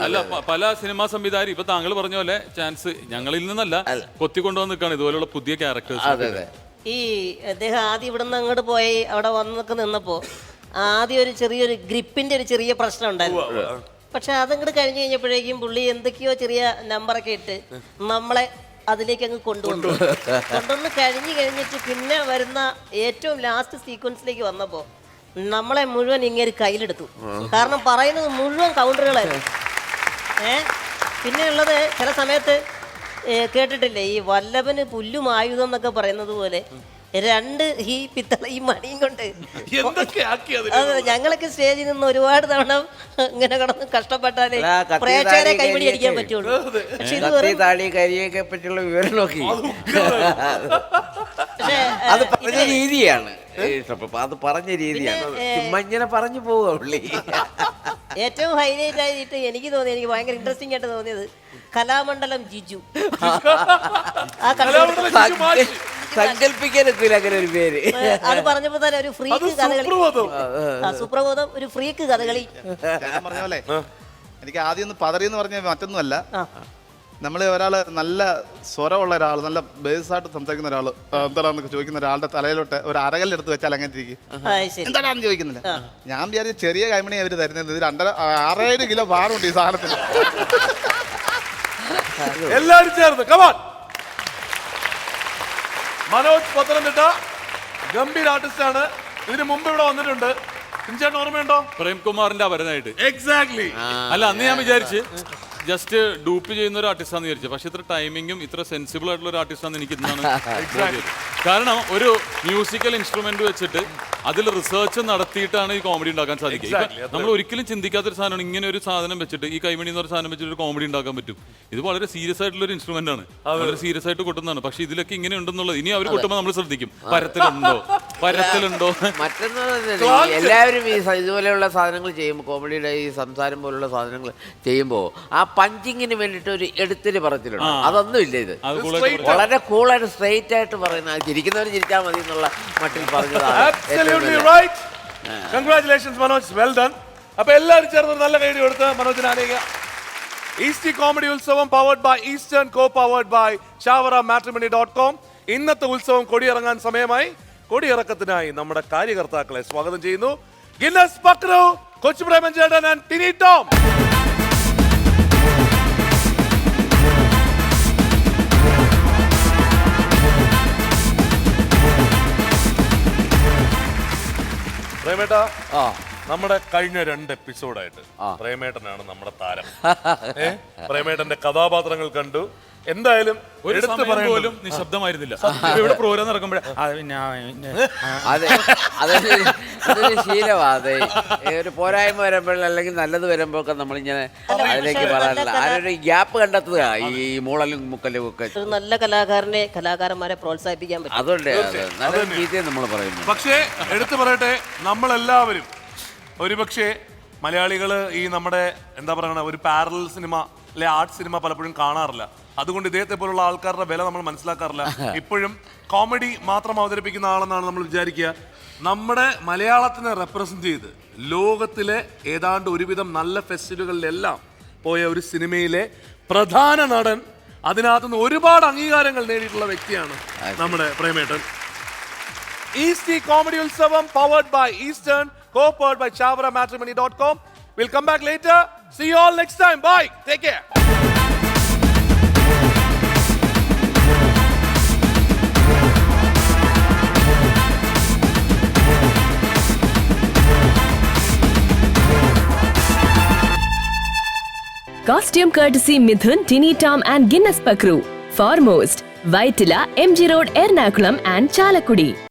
അല്ല, പല സിനിമാ സംവിധായകരും ഇപ്പൊ താങ്കൾ പറഞ്ഞ പോലെ ചാൻസ് ഞങ്ങളിൽ നിന്നല്ല കൊത്തിക്കൊണ്ടുവന്ന് നിൽക്കുകയാണ് ഇതുപോലുള്ള പുതിയ ക്യാരക്ടേഴ്സ്. ഈ അദ്ദേഹം ആദ്യം ഇവിടെ നിന്ന് അങ്ങോട്ട് പോയി അവിടെ വന്നൊക്കെ നിന്നപ്പോ ആദ്യം ഒരു ചെറിയൊരു ഗ്രിപ്പിന്റെ ഒരു ചെറിയ പ്രശ്നം ഉണ്ടായിരുന്നു. പക്ഷെ അതങ്ങോട്ട് കഴിഞ്ഞു കഴിഞ്ഞപ്പോഴേക്കും പുള്ളി എന്തൊക്കെയോ ചെറിയ നമ്പറൊക്കെ ഇട്ട് നമ്മളെ അതിലേക്ക് അങ്ങ് കൊണ്ടുവന്ന് കഴിഞ്ഞിട്ട് പിന്നെ വരുന്ന ഏറ്റവും ലാസ്റ്റ് സീക്വൻസിലേക്ക് വന്നപ്പോ നമ്മളെ മുഴുവൻ ഇങ്ങനെ കയ്യിലെടുത്തു. കാരണം പറയുന്നത് മുഴുവൻ കൗണ്ടറുകളായിരുന്നു. പിന്നെ ഉള്ളത് ചില സമയത്ത് കേട്ടിട്ടില്ലേ, ഈ വല്ലഭന് പുല്ലും ആയുധം എന്നൊക്കെ പറയുന്നത് പോലെ രണ്ട് ഈ പിത്തള ഈ മണിയും കൊണ്ട് അതെ, ഞങ്ങളൊക്കെ സ്റ്റേജിൽ നിന്ന് ഒരുപാട് തവണ ഇങ്ങനെ കിടന്ന് കഷ്ടപ്പെട്ടാലേ പ്രേക്ഷകരെ കൈപിടി അടിക്കാൻ പറ്റുള്ളൂ. പക്ഷെ ഇത് കരിയൊക്കെ പറ്റിയുള്ള വിവരം നോക്കി അത് പറഞ്ഞ രീതിയാണ്. അത് പറഞ്ഞ രീതിയാണ്. ഇങ്ങനെ പറഞ്ഞു പോവുക പുള്ളി. ഏറ്റവും ഹൈലൈറ്റ് ആയിട്ട് എനിക്ക് തോന്നി, എനിക്ക് ഭയങ്കര ഇൻട്രസ്റ്റിംഗ് ആയിട്ട് തോന്നിയത് കലാമണ്ഡലം ജിജു. സങ്കല്പിക്കാനൊക്കില്ല അങ്ങനെ ഒരു പേര്. അത് പറഞ്ഞപ്പോ തന്നെ ഒരു ഫ്രീക്ക് കഥകളി, സുപ്രബോധം ഒരു ഫ്രീക്ക് കഥകളി പറഞ്ഞ പോലെ. എനിക്ക് ആദ്യം ഒന്ന് പതറിയെന്ന് പറഞ്ഞ മറ്റൊന്നുമല്ല, നമ്മൾ ഒരാള് നല്ല സ്വരമുള്ള ഒരാൾ, നല്ല ബേസായിട്ട് സംസാരിക്കുന്ന ഒരാള് എന്താണെന്നൊക്കെ ചോദിക്കുന്ന ഒരാളുടെ തലയിലോട്ട് ഒരു അരകല്ലെടുത്ത് വെച്ചാൽ അങ്ങനെ ഇരിക്കും. എന്താണെന്ന് ചോദിക്കുന്നില്ല. ഞാൻ വിചാരിച്ച ചെറിയ കൈമണി അവര് തരുന്നത് 6.5 കിലോ ഭാരമുണ്ട് ഈ സാധനത്തിന്. എല്ലാരും ചേർന്ന് കമാൻ. മനോജ് പത്തനംതിട്ട ഗംഭീര ആർട്ടിസ്റ്റ് ആണ്. ഇതിനു മുമ്പ് ഇവിടെ വന്നിട്ടുണ്ട്. ചേട്ടൻ ഓർമ്മയുണ്ടോ? പ്രേംകുമാറിന്റെ അപരനായിട്ട്. എക്സാക്ട്ലി. അല്ല, അന്ന് ഞാൻ വിചാരിച്ച് ജസ്റ്റ് ഡൂപ്പ് ചെയ്യുന്ന ഒരു ആർട്ടിസ്റ്റാന്ന് വിചാരിച്ചു. പക്ഷെ ഇത്ര ടൈമിങ്ങും ഇത്ര സെൻസിബിൾ ആയിട്ടുള്ള ഒരു ആർട്ടിസ്റ്റാന്ന് എനിക്ക് ഇന്നാണ്. കാരണം ഒരു മ്യൂസിക്കൽ ഇൻസ്ട്രുമെന്റ് വെച്ചിട്ട് അതിൽ റിസർച്ച് നടത്തിയിട്ടാണ് ഈ കോമഡി ഉണ്ടാക്കാൻ സാധിക്കുക. നമ്മൾ ഒരിക്കലും ചിന്തിക്കാത്തൊരു സാധനമാണ് ഇങ്ങനെ ഒരു സാധനം വെച്ചിട്ട്, ഈ കൈമണി എന്ന് പറഞ്ഞ സാധനം വെച്ചിട്ട് ഒരു കോമഡി ഉണ്ടാക്കാൻ പറ്റും. ഇത് വളരെ സീരിയസ് ആയിട്ടുള്ള ഒരു ഇൻസ്ട്രുമെന്റ് ആണ്, വളരെ സീരിയസ് ആയിട്ട് കൊട്ടുന്നതാണ്. പക്ഷെ ഇതിലൊക്കെ ഇങ്ങനെ ഉണ്ടെന്നുള്ളത് ഇനി അവർ കൊട്ടുമ്പോൾ നമ്മൾ ശ്രദ്ധിക്കും. പരത്തിലുണ്ടോ മറ്റൊന്ന് എല്ലാവരും ഈ ഇതുപോലെയുള്ള സാധനങ്ങൾ ചെയ്യുമ്പോൾ, കോമഡിയുടെ ഈ സംസാരം പോലുള്ള സാധനങ്ങൾ ചെയ്യുമ്പോൾ ആ പഞ്ചിങ്ങിന് വേണ്ടിയിട്ട് ഒരു എടുത്തിട്ട് പറച്ചിലുണ്ട്. അതൊന്നും ഇല്ല. ഇത് വളരെ കൂളായിട്ട് സ്ട്രെയിറ്റ് ആയിട്ട് പറയുന്ന, ചിരിക്കുന്നവർ ചിരിച്ചാൽ മതി എന്നുള്ള മട്ടിൽ പറഞ്ഞതാണ്. Congratulations Manoj, well done. അപ്പൊ എല്ലാവരും ചേർന്ന് നല്ല കൈഡി കൊടുത്ത് മനോജിനെ ആനയിക്കുക. ഈസ്റ്റ് കോമഡി ഉത്സവം powered by Eastern, co powered by shawaramatrimony.com. ഇന്നത്തെ ഉത്സവം കൊടിയിറങ്ങാൻ സമയമായി. കൊടിയിറക്കത്തിനായി നമ്മുടെ കാര്യകർത്താക്കളെ സ്വാഗതം ചെയ്യുന്നു. ഗിന്നസ് പക്രു, കൊച്ചു പ്രേമൻ ചേട്ടൻ ആൻഡ് ടിനി ടോം. പ്രേമേട്ട, നമ്മുടെ കഴിഞ്ഞ 2 എപ്പിസോഡായിട്ട് പ്രേമേട്ടനാണ് നമ്മുടെ താരം. പ്രേമേട്ടന്റെ കഥാപാത്രങ്ങൾ കണ്ടു. എന്തായാലും പോലും നിശബ്ദമായിരുന്നില്ല. ഇവിടെ പ്രോഗ്രാം നടക്കുമ്പോഴേ അതൊരു ശീലമാണ്. ഒരു പോരായ്മ വരുമ്പോൾ അല്ലെങ്കിൽ നല്ലത് വരുമ്പോഴൊക്കെ നമ്മളിങ്ങനെ അതിലേക്ക് പറയാറില്ല. ആരൊരു ഗ്യാപ്പ് കണ്ടെത്തുക ഈ മൂളലും മുക്കലും ഒക്കെ. നല്ല കലാകാരന്മാരെ പ്രോത്സാഹിപ്പിക്കാൻ പറ്റും. അതുകൊണ്ട് നല്ല രീതിയിൽ നമ്മൾ പറയുന്നു. പക്ഷേ എടുത്തു പറയട്ടെ, നമ്മളെല്ലാവരും ഒരുപക്ഷെ മലയാളികൾ ഈ നമ്മുടെ എന്താ പറയണ ഒരു പാരലൽ സിനിമ അല്ലെ ആർട്ട് സിനിമ പലപ്പോഴും കാണാറില്ല. അതുകൊണ്ട് ഇദ്ദേഹത്തെ പോലുള്ള ആൾക്കാരുടെ വില നമ്മൾ മനസ്സിലാക്കാറില്ല. ഇപ്പോഴും കോമഡി മാത്രം അവതരിപ്പിക്കുന്ന ആളെന്നാണ് നമ്മൾ വിചാരിക്കുക. നമ്മുടെ മലയാളത്തിനെ റെപ്രസെന്റ് ചെയ്ത് ലോകത്തിലെ ഏതാണ്ട് ഒരുവിധം നല്ല ഫെസ്റ്റിവലുകളിലെല്ലാം പോയ ഒരു സിനിമയിലെ പ്രധാന നടൻ, അതിനകത്തുനിന്ന് ഒരുപാട് അംഗീകാരങ്ങൾ നേടിയിട്ടുള്ള വ്യക്തിയാണ് നമ്മുടെ പ്രേമേട്ടൻ. ഈസ്റ്റ് കോമഡി ഉത്സവം powered by Eastern, co-powered by shawaramatrimony.com. We'll come back later. See you all next time. Bye. Take care. Costume courtesy Mithun, Tini Tom and Guinness Pakru. Foremost, Vaitila, MG Road, Ernakulam and Chalakudi.